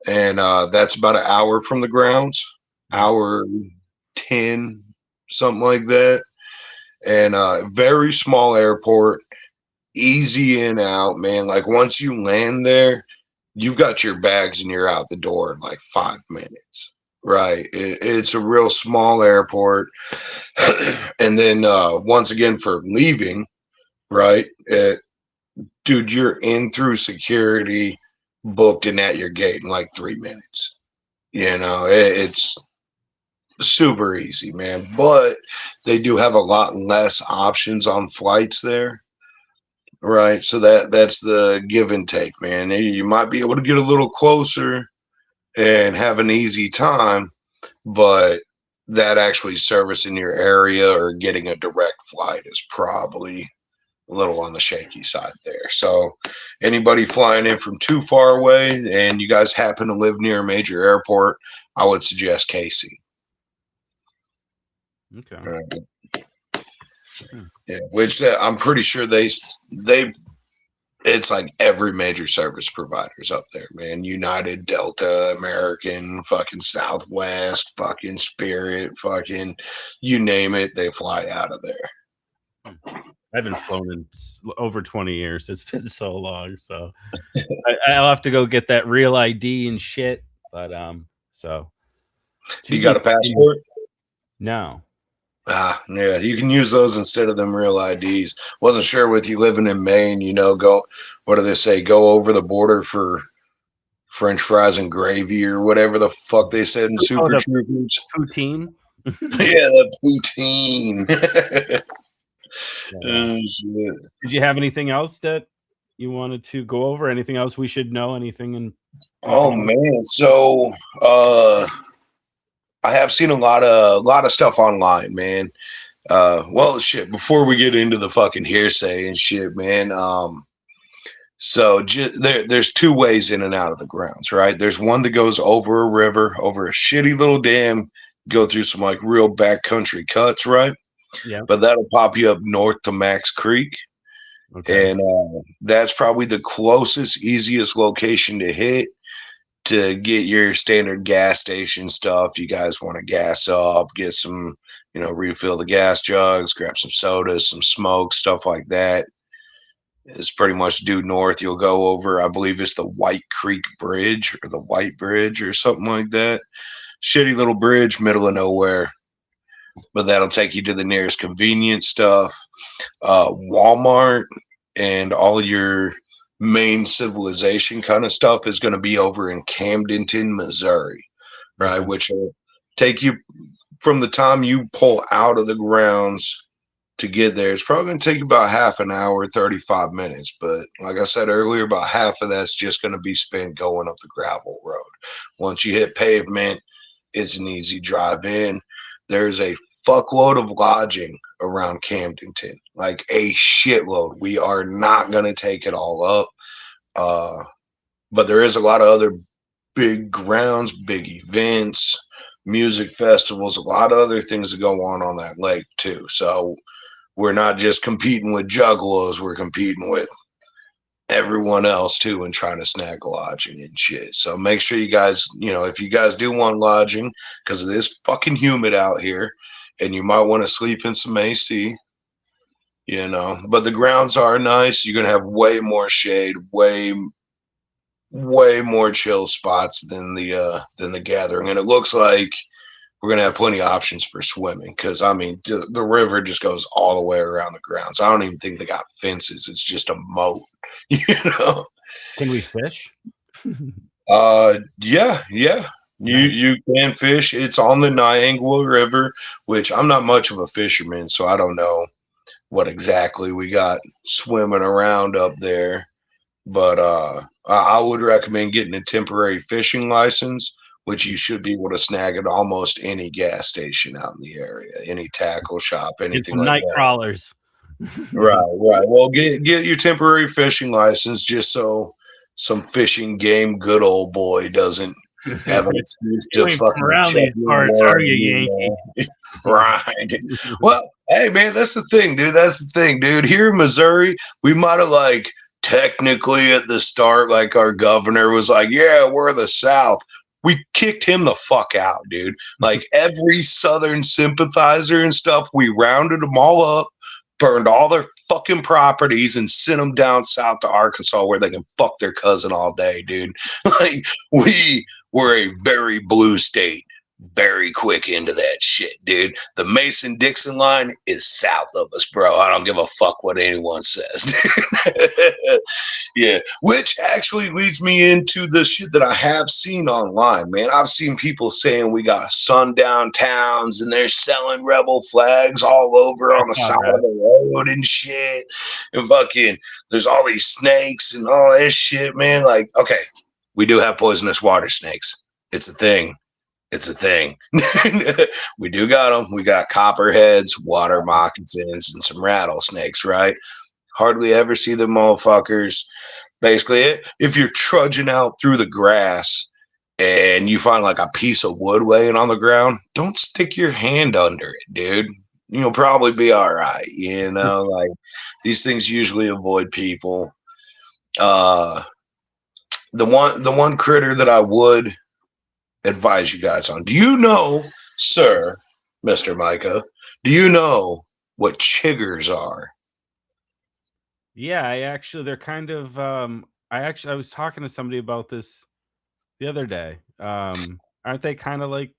Speaker 3: and that's about an hour from the grounds, hour 10, something like that. And very small airport, easy in out, man. Like once you land there, you've got your bags and you're out the door in like 5 minutes, right? It's a real small airport. And then once again for leaving, right? Dude, you're in through security, booked and at your gate in like 3 minutes. You know, it's super easy, man. But they do have a lot less options on flights there. Right. So that's the give and take, man. You might be able to get a little closer and have an easy time, but that actually servicing your area or getting a direct flight is probably a little on the shaky side there. So anybody flying in from too far away and you guys happen to live near a major airport, I would suggest Casey.
Speaker 2: Okay.
Speaker 3: Yeah, which I'm pretty sure they It's like every major service provider's up there, man. United, Delta, American, fucking Southwest, fucking Spirit, fucking you name it, they fly out of there.
Speaker 2: I haven't flown in over 20 years. It's been so long. So I'll have to go get that real ID and shit. But so
Speaker 3: You got a passport?
Speaker 2: No.
Speaker 3: Ah, yeah, you can use those instead of them real IDs. Wasn't sure with you living in Maine, go, what do they say? Go over the border for French fries and gravy or whatever the fuck they said in Super Troopers.
Speaker 2: Poutine?
Speaker 3: Yeah, the poutine. Oh, shit.
Speaker 2: Did you have anything else that you wanted to go over? Anything else we should know? Anything
Speaker 3: Oh man, so I have seen a lot of stuff online, man. Well, shit. Before we get into the fucking hearsay and shit, man. So there's two ways in and out of the grounds, right? There's one that goes over a river, over a shitty little dam, go through some like real backcountry cuts, right?
Speaker 2: Yeah.
Speaker 3: But that'll pop you up north to Max Creek. Okay. And that's probably the closest, easiest location to hit to get your standard gas station stuff. You guys want to gas up, get some, refill the gas jugs, grab some sodas, some smoke, stuff like that. It's pretty much due north. You'll go over, I believe it's the White Creek Bridge or the White Bridge or something like that. Shitty little bridge, middle of nowhere. But that'll take you to the nearest convenience stuff. Walmart and all your main civilization kind of stuff is going to be over in Camdenton, Missouri, right? Okay. Which will take you from the time you pull out of the grounds to get there. It's probably going to take you about half an hour, 35 minutes. But like I said earlier, about half of that's just going to be spent going up the gravel road. Once you hit pavement, it's an easy drive in. There's a fuckload of lodging around Camdenton, like a shitload. We are not going to take it all up. But there is a lot of other big grounds, big events, music festivals, a lot of other things that go on that lake too. So we're not just competing with juggalos, we're competing with everyone else too and trying to snag lodging and shit. So make sure you guys, if you guys do want lodging, because it is fucking humid out here and you might want to sleep in some AC, but the grounds are nice. You're going to have way more shade, way more chill spots than the gathering. And it looks like we're going to have plenty of options for swimming because, I mean, the river just goes all the way around the grounds. I don't even think they got fences. It's just a moat,
Speaker 2: Can we fish?
Speaker 3: Yeah. You can fish. It's on the Niangua River, which I'm not much of a fisherman, so I don't know what exactly we got swimming around up there. But I would recommend getting a temporary fishing license, which you should be able to snag at almost any gas station out in the area, any tackle shop, anything like
Speaker 2: night
Speaker 3: that.
Speaker 2: Crawlers.
Speaker 3: Right. Well, get your temporary fishing license just so some fishing game good old boy doesn't have an excuse to fucking
Speaker 2: around these parts, are you, Yankee?
Speaker 3: Right. Well, hey man, that's the thing, dude. Here in Missouri, we might have technically at the start, our governor was like, yeah, we're the South. We kicked him the fuck out, dude. Every Southern sympathizer and stuff, we rounded them all up, burned all their fucking properties, and sent them down south to Arkansas where they can fuck their cousin all day, dude. We were a very blue state. Very quick into that shit, dude. The Mason-Dixon line is south of us, bro. I don't give a fuck what anyone says, dude. Yeah, which actually leads me into the shit that I have seen online, man. I've seen people saying we got sundown towns and they're selling rebel flags all over on the side of the road and shit. And fucking, there's all these snakes and all that shit, man. Okay, we do have poisonous water snakes. It's a thing. We do got them. We got copperheads, water moccasins, and some rattlesnakes, right? Hardly ever see them motherfuckers. Basically, if you're trudging out through the grass and you find a piece of wood laying on the ground, don't stick your hand under it, dude. You'll probably be all right. These things usually avoid people. the one critter that I would advise you guys on. Do you know, sir, Mr. Micah? Do you know what chiggers are?
Speaker 2: Yeah, they're kind of I was talking to somebody about this the other day. Aren't they kind of like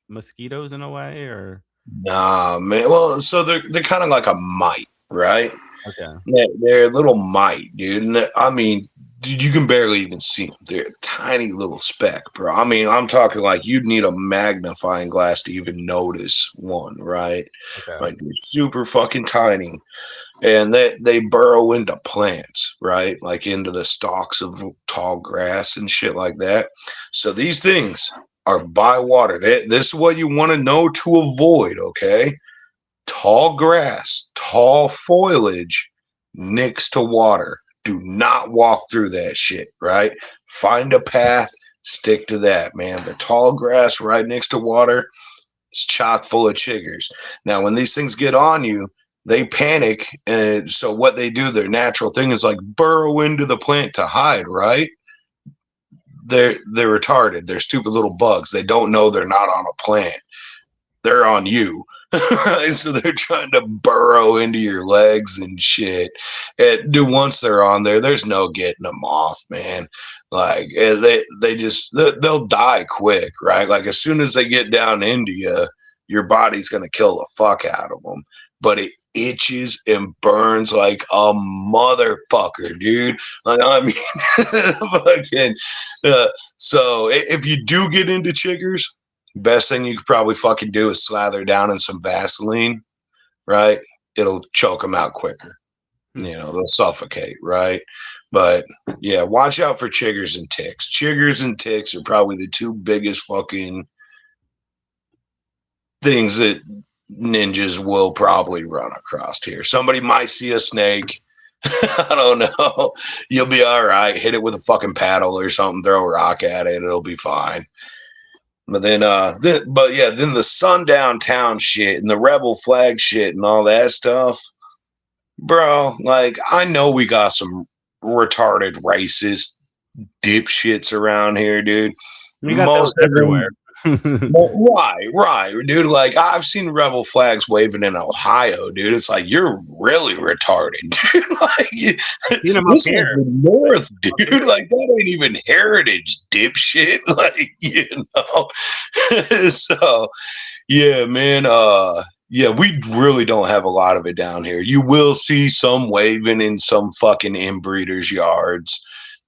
Speaker 2: mosquitoes in a way, or
Speaker 3: Nah, man. Well, so they're kind of like a mite, right?
Speaker 2: okay.
Speaker 3: They're a little mite, dude. And I mean, dude, you can barely even see them. They're a tiny little speck, bro. I mean, I'm talking like you'd need a magnifying glass to even notice one, right?
Speaker 2: Okay.
Speaker 3: Like they're super fucking tiny. And they burrow into plants, right? Like into the stalks of tall grass and shit like that. So these things are by water. This is what you want to know to avoid, okay? Tall grass, tall foliage next to water. Do not walk through that shit, right? Find a path, stick to that, man. The tall grass right next to water is chock full of chiggers. Now, when these things get on you, they panic. And so what they do, their natural thing is like burrow into the plant to hide, right? They're retarded. They're stupid little bugs. They don't know they're not on a plant. They're on you. Right? So they're trying to burrow into your legs and shit. And once they're on there, there's no getting them off, man. Like they'll die quick, right? Like as soon as they get down into you, your body's gonna kill the fuck out of them. But it itches and burns like a motherfucker, dude. Like I mean, fucking. So if you do get into chiggers, best thing you could probably fucking do is slather down in some Vaseline, right? It'll choke them out quicker. You know, they'll suffocate, right? But yeah, watch out for chiggers and ticks. Chiggers and ticks are probably the two biggest fucking things that ninjas will probably run across here. Somebody might see a snake. I don't know. You'll be all right. Hit it with a fucking paddle or something. Throw a rock at it. It'll be fine. But then, then the sundown town shit and the rebel flag shit and all that stuff, bro. Like, I know we got some retarded racist dipshits around here, dude.
Speaker 2: We got those everywhere.
Speaker 3: Right, dude. Like I've seen rebel flags waving in Ohio, dude. It's like you're really retarded, dude. Like this is the North, dude. Like that ain't even heritage, dipshit. Like so yeah, man. Yeah, we really don't have a lot of it down here. You will see some waving in some fucking inbreeders' yards.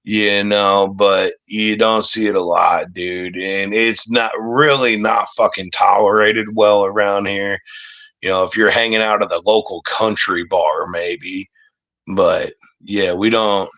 Speaker 3: But you don't see it a lot, dude. And it's not fucking tolerated well around here. If you're hanging out at the local country bar, maybe. But yeah, we don't.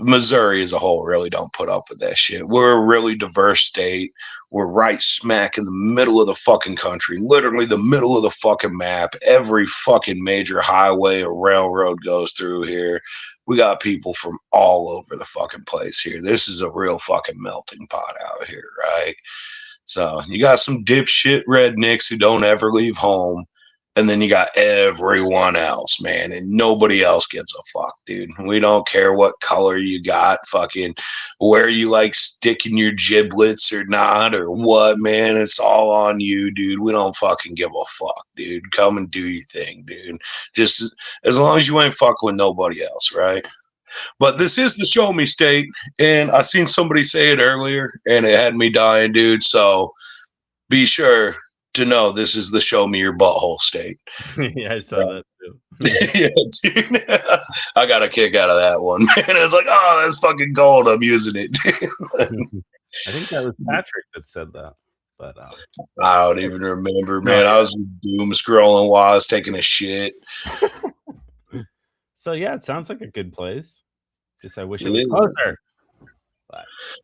Speaker 3: Missouri as a whole really don't put up with that shit. We're a really diverse state. We're right smack in the middle of the fucking country, literally the middle of the fucking map. Every fucking major highway or railroad goes through here. We got people from all over the fucking place here. This is a real fucking melting pot out here, right? So you got some dipshit rednecks who don't ever leave home. And then you got everyone else, man. And nobody else gives a fuck, dude. We don't care what color you got, fucking where you like sticking your giblets or not or what, man. It's all on you, dude. We don't fucking give a fuck, dude. Come and do your thing, dude. Just as long as you ain't fucking with nobody else, right? But this is the show me state. And I seen somebody say it earlier and it had me dying, dude. So be sure to know this is the show me your butthole state.
Speaker 2: Yeah, I saw that too.
Speaker 3: Yeah, dude. I got a kick out of that one, man. It's like, oh, that's fucking gold. I'm using it.
Speaker 2: I think that was Patrick that said that. But
Speaker 3: I don't even remember, man. I was doom scrolling while I was taking a shit.
Speaker 2: So yeah, it sounds like a good place. Just I wish it was closer.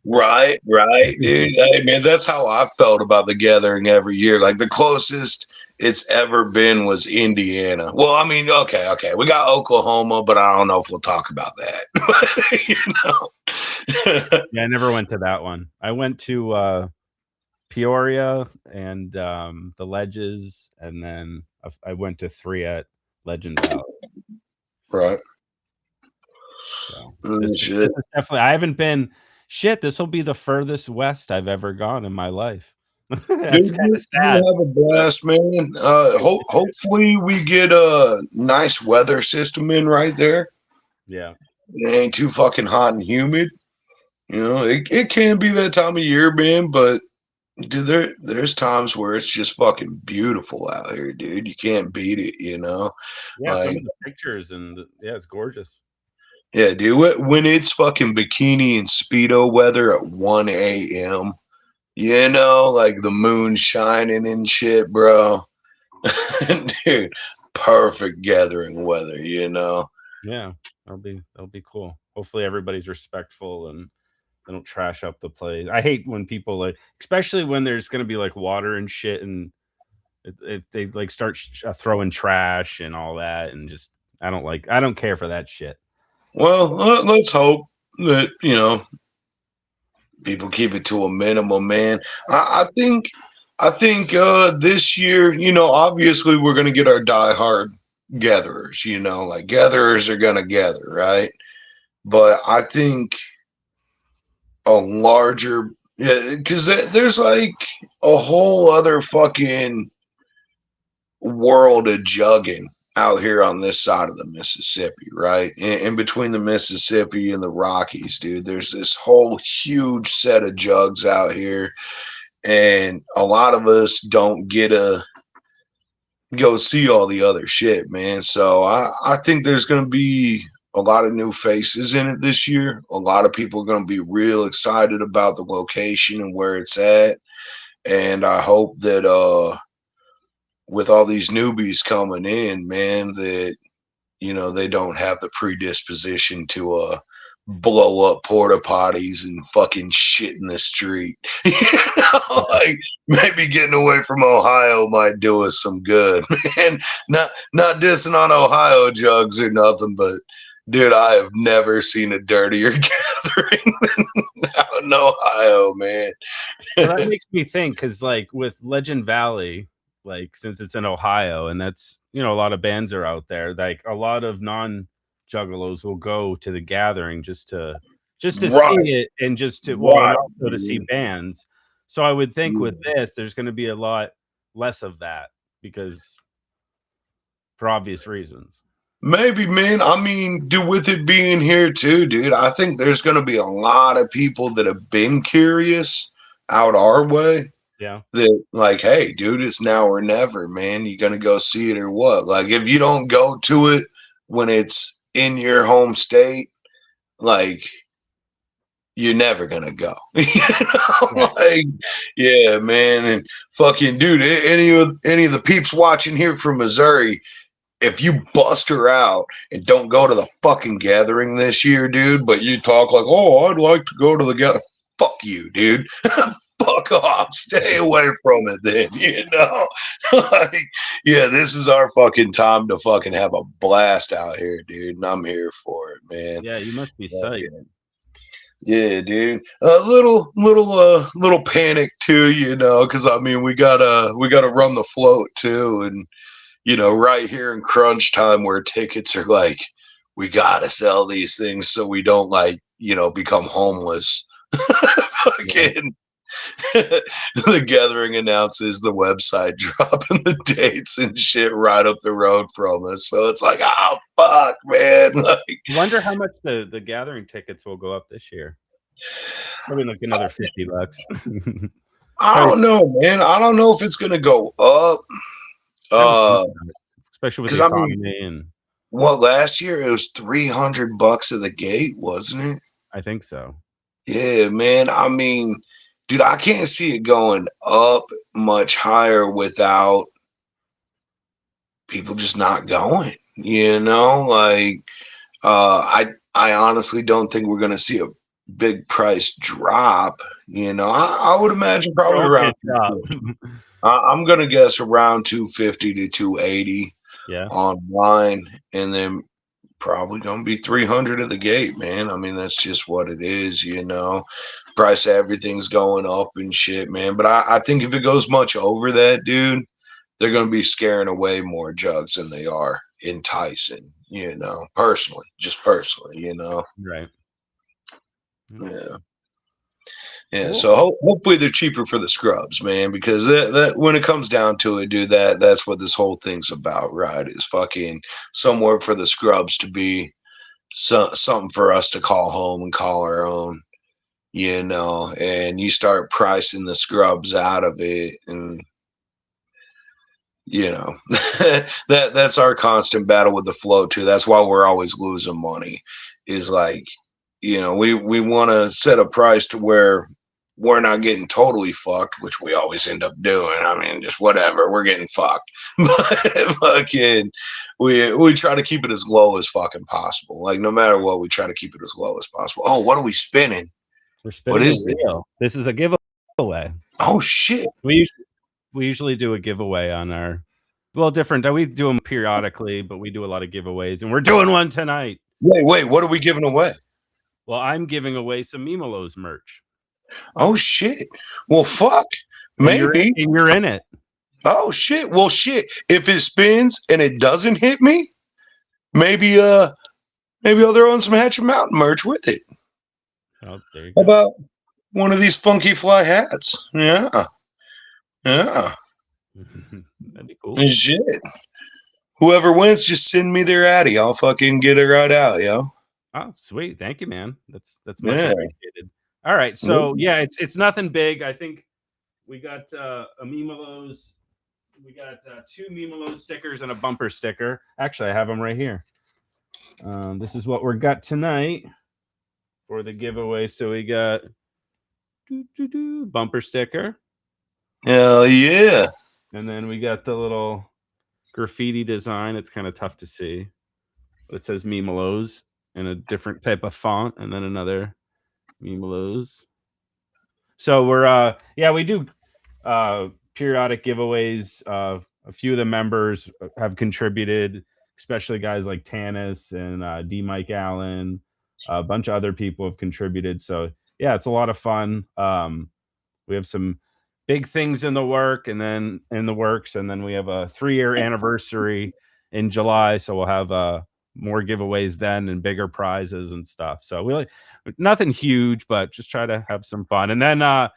Speaker 3: Right, dude. Hey, man, that's how I felt about the gathering every year. Like the closest it's ever been was Indiana. Well, I mean, okay. We got Oklahoma, but I don't know if we'll talk about that.
Speaker 2: Yeah, I never went to that one. I went to Peoria and the Ledges, and then I went to 3 at Legend Valley.
Speaker 3: Right.
Speaker 2: So. This
Speaker 3: Shit.
Speaker 2: is definitely. I haven't been. Shit, this will be the furthest west I've ever gone in my life. That's
Speaker 3: Dude,
Speaker 2: kind of
Speaker 3: you
Speaker 2: sad.
Speaker 3: have a blast, man. Hopefully we get a nice weather system in right there.
Speaker 2: Yeah.
Speaker 3: It ain't too fucking hot and humid. You know, it can be that time of year, man, but dude, there's times where it's just fucking beautiful out here, dude. You can't beat it, you know?
Speaker 2: Yeah, some
Speaker 3: Like,
Speaker 2: of the pictures yeah, it's gorgeous.
Speaker 3: yeah, dude, when it's fucking bikini and Speedo weather at 1 a.m., you know, like the moon shining and shit, bro. Dude, perfect gathering weather, you know?
Speaker 2: Yeah, that'll be cool. Hopefully everybody's respectful and they don't trash up the place. I hate when people like, especially when there's gonna be like water and shit, and if they like start throwing trash and all that, and just I don't care for that shit.
Speaker 3: Well, let's hope that, you know, people keep it to a minimum, man. I think this year, you know, obviously we're gonna get our diehard gatherers, you know, like gatherers are gonna gather, right? But I think a larger, yeah, because there's like a whole other fucking world of jugging out here on this side of the Mississippi, right? In between the Mississippi and the Rockies, dude, there's this whole huge set of jugs out here, and a lot of us don't get to go see all the other shit, man. So I think there's going to be a lot of new faces in it this year. A lot of people are going to be real excited about the location and where it's at. And I hope that with all these newbies coming in, man, that you know they don't have the predisposition to blow up porta potties and fucking shit in the street. You know, like maybe getting away from Ohio might do us some good, man. Not dissing on Ohio jugs or nothing, but dude, I have never seen a dirtier gathering than out in Ohio, man.
Speaker 2: Well, that makes me think because, like, with Legend Valley, like, since it's in Ohio and that's, you know, a lot of bands are out there, like, a lot of non-juggalos will go to the gathering just to see
Speaker 3: Right,
Speaker 2: it and just to, well, and
Speaker 3: right.
Speaker 2: also to see bands. So I would think with
Speaker 3: Yeah.
Speaker 2: this, there's gonna be a lot less of that because for obvious reasons.
Speaker 3: Maybe, man. I mean, dude, with it being here too, dude, I think there's going to be a lot of people that have been curious out our way
Speaker 2: Yeah.
Speaker 3: that, like, hey, dude, it's now or never, man. You going to go see it or what? Like, if you don't go to it when it's in your home state, like, you're never going to go. You know?
Speaker 2: Right.
Speaker 3: Like, yeah, man. And fucking, dude, any of the peeps watching here from Missouri, if you bust her out and don't go to the fucking gathering this year, dude, but you talk like, oh, I'd like to go to the gathering. Fuck you, dude. Fuck off. Stay away from it then, you know? Like, yeah, this is our fucking time to fucking have a blast out here, dude. And I'm here for it, man.
Speaker 2: Yeah, you must be psyched.
Speaker 3: Yeah, dude. A little panic too, you know, because I mean we gotta run the float too, and you know, right here in crunch time where tickets are like, we gotta sell these things so we don't like, you know, become homeless. Fucking the gathering announces the website dropping the dates and shit right up the road from us. So it's like, oh fuck, man. Like,
Speaker 2: I wonder how much the gathering tickets will go up this year. Probably like another $50.
Speaker 3: I don't know, man. I don't know if it's gonna go up.
Speaker 2: Especially with
Speaker 3: 'Cause
Speaker 2: the
Speaker 3: I mean,
Speaker 2: economy, and
Speaker 3: well, last year it was $300 at the gate, wasn't it?
Speaker 2: I think so.
Speaker 3: Yeah, man. I mean, dude, I can't see it going up much higher without people just not going. You know, like I honestly don't think we're gonna see a big price drop. You know, I would imagine probably around. I'm gonna guess around 250 to 280
Speaker 2: Yeah.
Speaker 3: online, and then probably gonna be 300 at the gate, man. I mean, that's just what it is, you know. Price of everything's going up and shit, man. But I think if it goes much over that, dude, they're gonna be scaring away more jugs than they are, enticing, personally,
Speaker 2: Right.
Speaker 3: Yeah. Yeah,
Speaker 2: Cool.
Speaker 3: so hopefully they're cheaper for the scrubs, man, because that when it comes down to it, dude, that's what this whole thing's about, right? Is fucking somewhere for the scrubs to be something for us to call home and call our own, and you start pricing the scrubs out of it, and that's our constant battle with the flow too. That's why we're always losing money. Is like, we want to set a price to where we're not getting totally fucked, which we always end up doing. I mean, just whatever, we're getting fucked. But fucking, we try to keep it as low as fucking possible. Like no matter what, we try to keep it as low as possible. Oh, what are we spinning?
Speaker 2: We're spinning
Speaker 3: What
Speaker 2: the
Speaker 3: is this?
Speaker 2: wheel. This is a giveaway.
Speaker 3: Oh shit!
Speaker 2: We usually do a giveaway on our different. We do them periodically, but we do a lot of giveaways, and we're doing one tonight.
Speaker 3: Wait, what are we giving away?
Speaker 2: Well, I'm giving away some Meme-alos merch.
Speaker 3: Oh shit! Well, fuck. Maybe
Speaker 2: you're in it.
Speaker 3: Oh shit! Well, shit. If it spins and it doesn't hit me, maybe I'll throw in some Hatchet Mountain merch with it.
Speaker 2: Oh, there you
Speaker 3: How
Speaker 2: go.
Speaker 3: about one of these funky fly hats? Yeah.
Speaker 2: That'd be cool.
Speaker 3: And shit. Whoever wins, just send me their Addy. I'll fucking get it right out, yo.
Speaker 2: Oh, sweet. Thank you, man. That's much
Speaker 3: Yeah.
Speaker 2: appreciated. All right. So yeah, it's nothing big. I think we got a Meme-alos. We got 2 Meme-alos stickers and a bumper sticker. Actually, I have them right here. This is what we got tonight for the giveaway. So we got bumper sticker.
Speaker 3: Hell yeah.
Speaker 2: And then we got the little graffiti design. It's kind of tough to see. It says Meme-alos in a different type of font, and then another Meme-alos. So we're we do periodic giveaways. A few of the members have contributed, especially guys like Tanis and D. Mike Allen. A bunch of other people have contributed. So yeah, it's a lot of fun. We have some big things in the works, and then we have a 3-year anniversary in July. So we'll have more giveaways then and bigger prizes and stuff. So nothing huge, but just try to have some fun. And then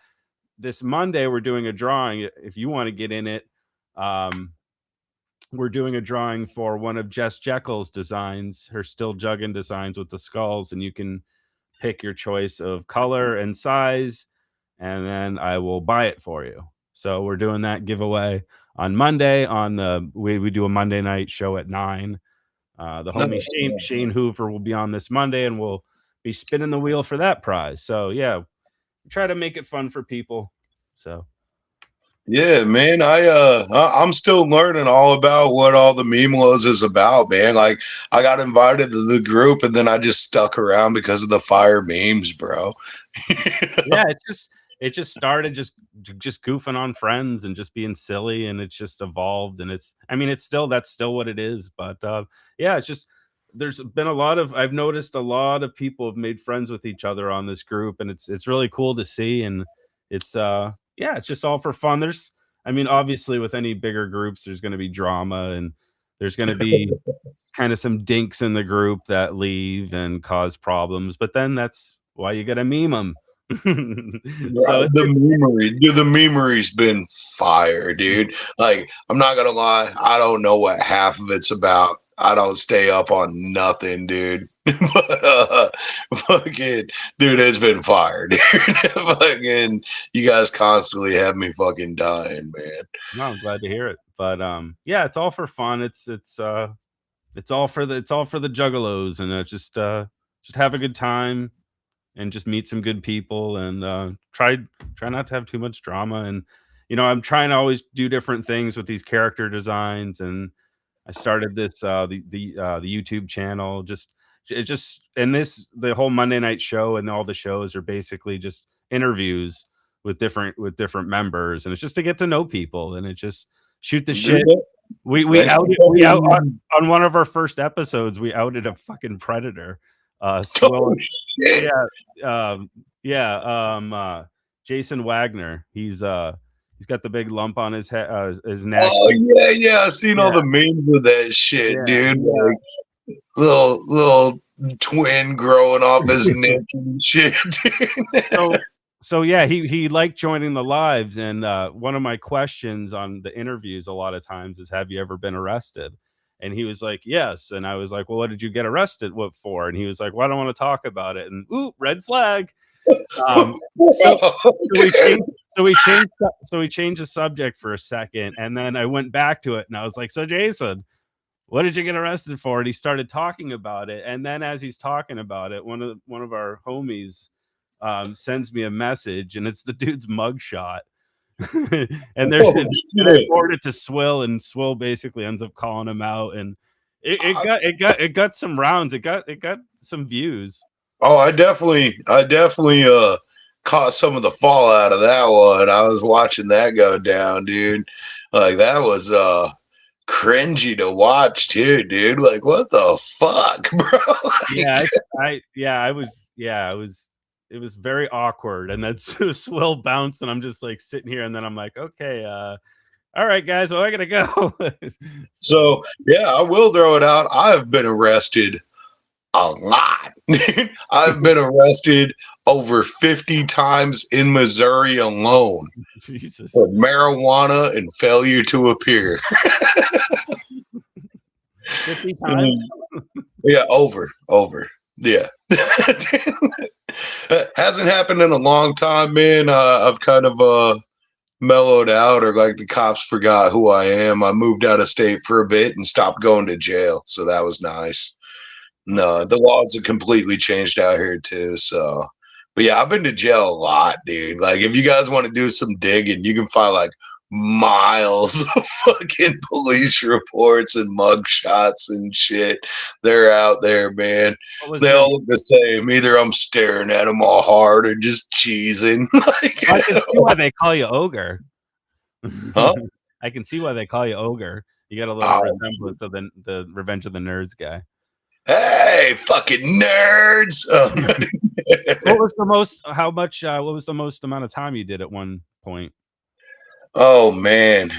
Speaker 2: this Monday we're doing a drawing. If you want to get in it, we're doing a drawing for one of Jess Jekyll's designs, her Still Juggin' designs with the skulls, and you can pick your choice of color and size, and then I will buy it for you. So we're doing that giveaway on Monday. We do a Monday night show at 9. The homie Shane Hoover will be on this Monday, and we'll be spinning the wheel for that prize. So yeah, try to make it fun for people. So
Speaker 3: yeah, man, I'm still learning all about what all the Meme-alos is about, man. Like I got invited to the group, and then I just stuck around because of the fire memes, bro.
Speaker 2: Yeah, it just started just goofing on friends and just being silly, and it's just evolved, and that's still what it is. But yeah, it's just there's been I've noticed a lot of people have made friends with each other on this group, and it's really cool to see. And it's it's just all for fun. Obviously with any bigger groups, there's going to be drama, and there's going to be kind of some dinks in the group that leave and cause problems. But then that's why you got to meme them.
Speaker 3: So the memory's been fire, dude. Like I'm not gonna lie, I don't know what half of it's about. I don't stay up on nothing, dude. But fucking dude, it's been fire, dude. Fucking you guys constantly have me fucking dying, man.
Speaker 2: No, I'm glad to hear it. But yeah, it's all for fun. It's all for the juggalos, and just have a good time and just meet some good people, and try not to have too much drama. And I'm trying to always do different things with these character designs, and I started this the YouTube channel. The whole Monday night show and all the shows are basically just interviews with different members, and it's just to get to know people, and it's just shoot the shit. We out on one of our first episodes, we outed a fucking predator. Jason Wagner. He's He's got the big lump on his head, his neck.
Speaker 3: Oh yeah. I've seen all
Speaker 2: Yeah.
Speaker 3: the memes with that shit,
Speaker 2: Yeah,
Speaker 3: dude.
Speaker 2: yeah.
Speaker 3: Like little twin growing off his neck and shit.
Speaker 2: So yeah, he liked joining the lives, and one of my questions on the interviews a lot of times is, "Have you ever been arrested?" And he was like, "Yes." And I was like, "Well, what did you get arrested? What for?" And he was like, "Well, I don't want to talk about it." And ooh, red flag. So we changed the subject for a second, and then I went back to it, and I was like, "So Jason, what did you get arrested for?" And he started talking about it, and then as he's talking about it, one of our homies sends me a message, and it's the dude's mugshot. And I forwarded it to Swill, and Swill basically ends up calling him out, and it got some rounds. It got some views.
Speaker 3: Oh, I definitely caught some of the fallout of that one. I was watching that go down, dude. Like that was cringy to watch too, dude. Like what the fuck, bro?
Speaker 2: It was very awkward, and then Swill bounced, and I'm just like sitting here, and then I'm like, okay, all right, guys, well, I gotta go.
Speaker 3: So yeah, I will throw it out. I've been arrested a lot. I've been arrested over 50 times in Missouri alone.
Speaker 2: Jesus.
Speaker 3: For marijuana and failure to appear.
Speaker 2: 50 times?
Speaker 3: Yeah, over. Yeah. Hasn't happened in a long time, man. I've kind of mellowed out, or like the cops forgot who I am. I moved out of state for a bit and stopped going to jail, so that was nice. No, the laws have completely changed out here too. So, but yeah, I've been to jail a lot, dude. Like, if you guys want to do some digging, you can find like miles of fucking police reports and mug shots and shit. They're out there, man. They all look the same. Either I'm staring at them all hard or just cheesing. Like,
Speaker 2: I can see why they call you Ogre.
Speaker 3: Huh?
Speaker 2: I can see why they call you Ogre. You got a little resemblance of the Revenge of the Nerds guy.
Speaker 3: Hey, fucking nerds!
Speaker 2: What was the most? How much? What was the most amount of time you did at one point?
Speaker 3: Oh man.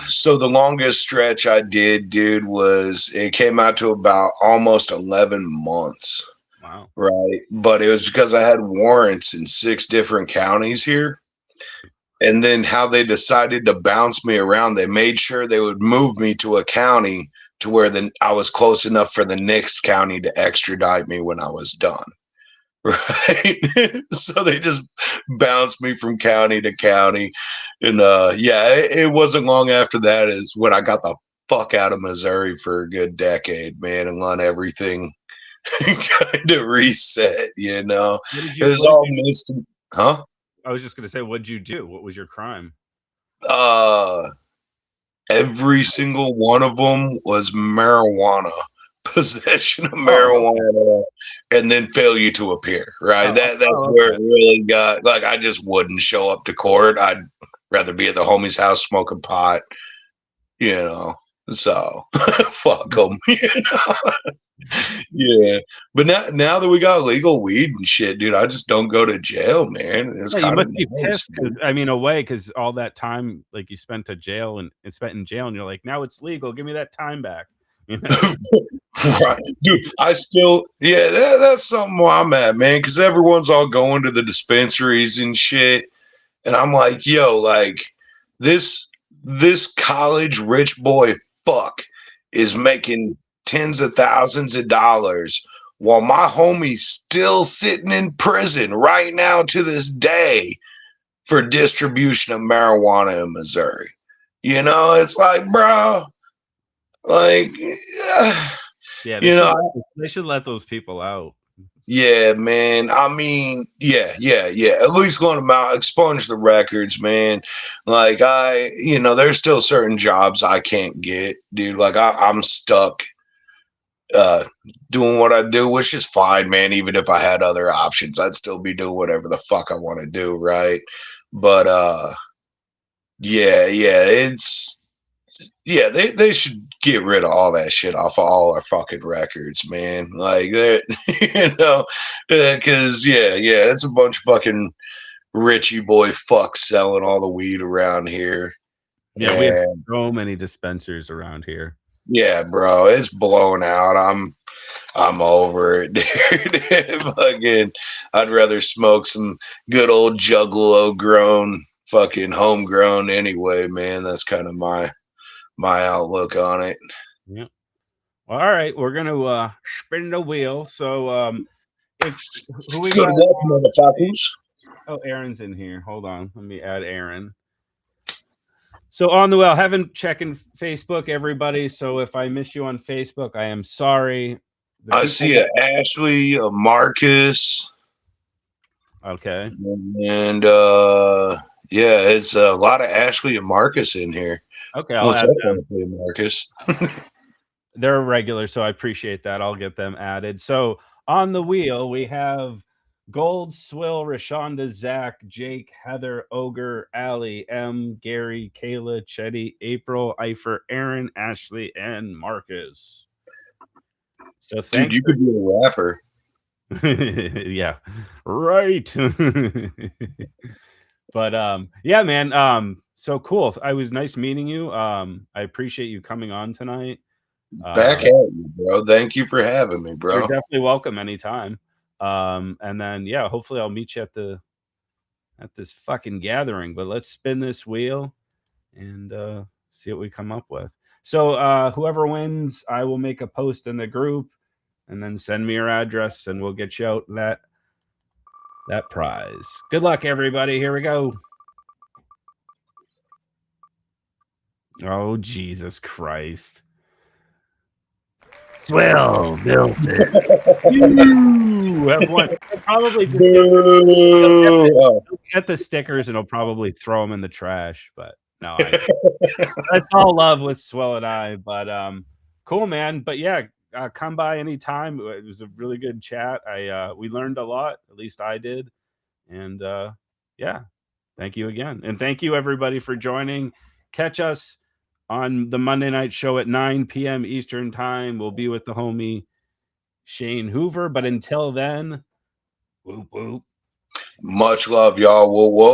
Speaker 3: So the longest stretch I did, dude, it came out to about almost 11 months.
Speaker 2: Wow.
Speaker 3: Right. But it was because I had warrants in 6 different counties here. And then how they decided to bounce me around, they made sure they would move me to a county to where I was close enough for the next county to extradite me when I was done. Right. So they just bounced me from county to county. And it wasn't long after that is when I got the fuck out of Missouri for a good decade, man, and let everything kind of reset, you know. It was all missed. Huh?
Speaker 2: I was just gonna say, what'd you do? What was your crime?
Speaker 3: Every single one of them was marijuana. Possession of marijuana, and then failure to appear. Right, that's where it really got. Like, I just wouldn't show up to court. I'd rather be at the homie's house smoking pot, you know. So fuck them, you know. Yeah, but now that we got legal weed and shit, dude, I just don't go to jail, man. It's
Speaker 2: you
Speaker 3: kind
Speaker 2: must
Speaker 3: of
Speaker 2: be pissed. I mean, away because all that time, like you spent in jail, and you're like, now it's legal. Give me that time back. You know?
Speaker 3: Right, dude. I still, that's something where I'm at, man, because everyone's all going to the dispensaries and shit, and I'm like, yo, like this college rich boy fuck is making tens of thousands of dollars while my homie's still sitting in prison right now to this day for distribution of marijuana in Missouri. You know, it's like, bro. Like,
Speaker 2: they should let those people out.
Speaker 3: Yeah, man. I mean, yeah. At least let them out, expunge the records, man. Like, there's still certain jobs I can't get, dude. Like, I'm stuck doing what I do, which is fine, man. Even if I had other options, I'd still be doing whatever the fuck I want to do, right? But they should get rid of all that shit off of all our fucking records, man. Like, because it's a bunch of fucking Richie boy fucks selling all the weed around here.
Speaker 2: Yeah, we have so many dispensers around here.
Speaker 3: Yeah, bro, it's blown out. I'm over it, dude. Fucking, I'd rather smoke some good old Juggalo grown, fucking homegrown anyway, man. That's kind of my outlook on it.
Speaker 2: Yeah. Well, all right, we're gonna spin the wheel. So if who we
Speaker 3: Good
Speaker 2: got?
Speaker 3: luck, motherfuckers.
Speaker 2: Oh, Aaron's in here. Hold on. Let me add Aaron. So on the wheel, haven't checking Facebook, everybody. So if I miss you on Facebook, I am sorry.
Speaker 3: I see a Ashley, a Marcus.
Speaker 2: Okay.
Speaker 3: And yeah, it's a lot of Ashley and Marcus in here.
Speaker 2: Okay, I'll add them.
Speaker 3: Marcus.
Speaker 2: They're regular, so I appreciate that. I'll get them added. So on the wheel, we have Gold, Swill, Rashonda, Zach, Jake, Heather, Ogre, Allie, M, Gary, Kayla, Chetty, April, Eifer, Aaron, Ashley, and Marcus. So thanks.
Speaker 3: Dude, you could be a rapper.
Speaker 2: Yeah, right. But yeah, man. So cool. I was nice meeting you. I appreciate you coming on tonight.
Speaker 3: Back at you, bro. Thank you for having me, bro.
Speaker 2: You're definitely welcome anytime. And then yeah, hopefully I'll meet you at this fucking gathering. But let's spin this wheel and see what we come up with. So whoever wins, I will make a post in the group and then send me your address and we'll get you out that prize. Good luck, everybody. Here we go. Oh, Jesus Christ. Well, built it. You have won. Probably get the stickers and he'll probably throw them in the trash. But no, that's all love with Swell and I. But cool, man. But yeah, come by anytime. It was a really good chat. We learned a lot. At least I did. And yeah, thank you again. And thank you everybody for joining. Catch us on the Monday night show at 9 p.m. Eastern time. We'll be with the homie Shane Hoover. But until then, whoop whoop.
Speaker 3: Much love, y'all. Whoa, whoa.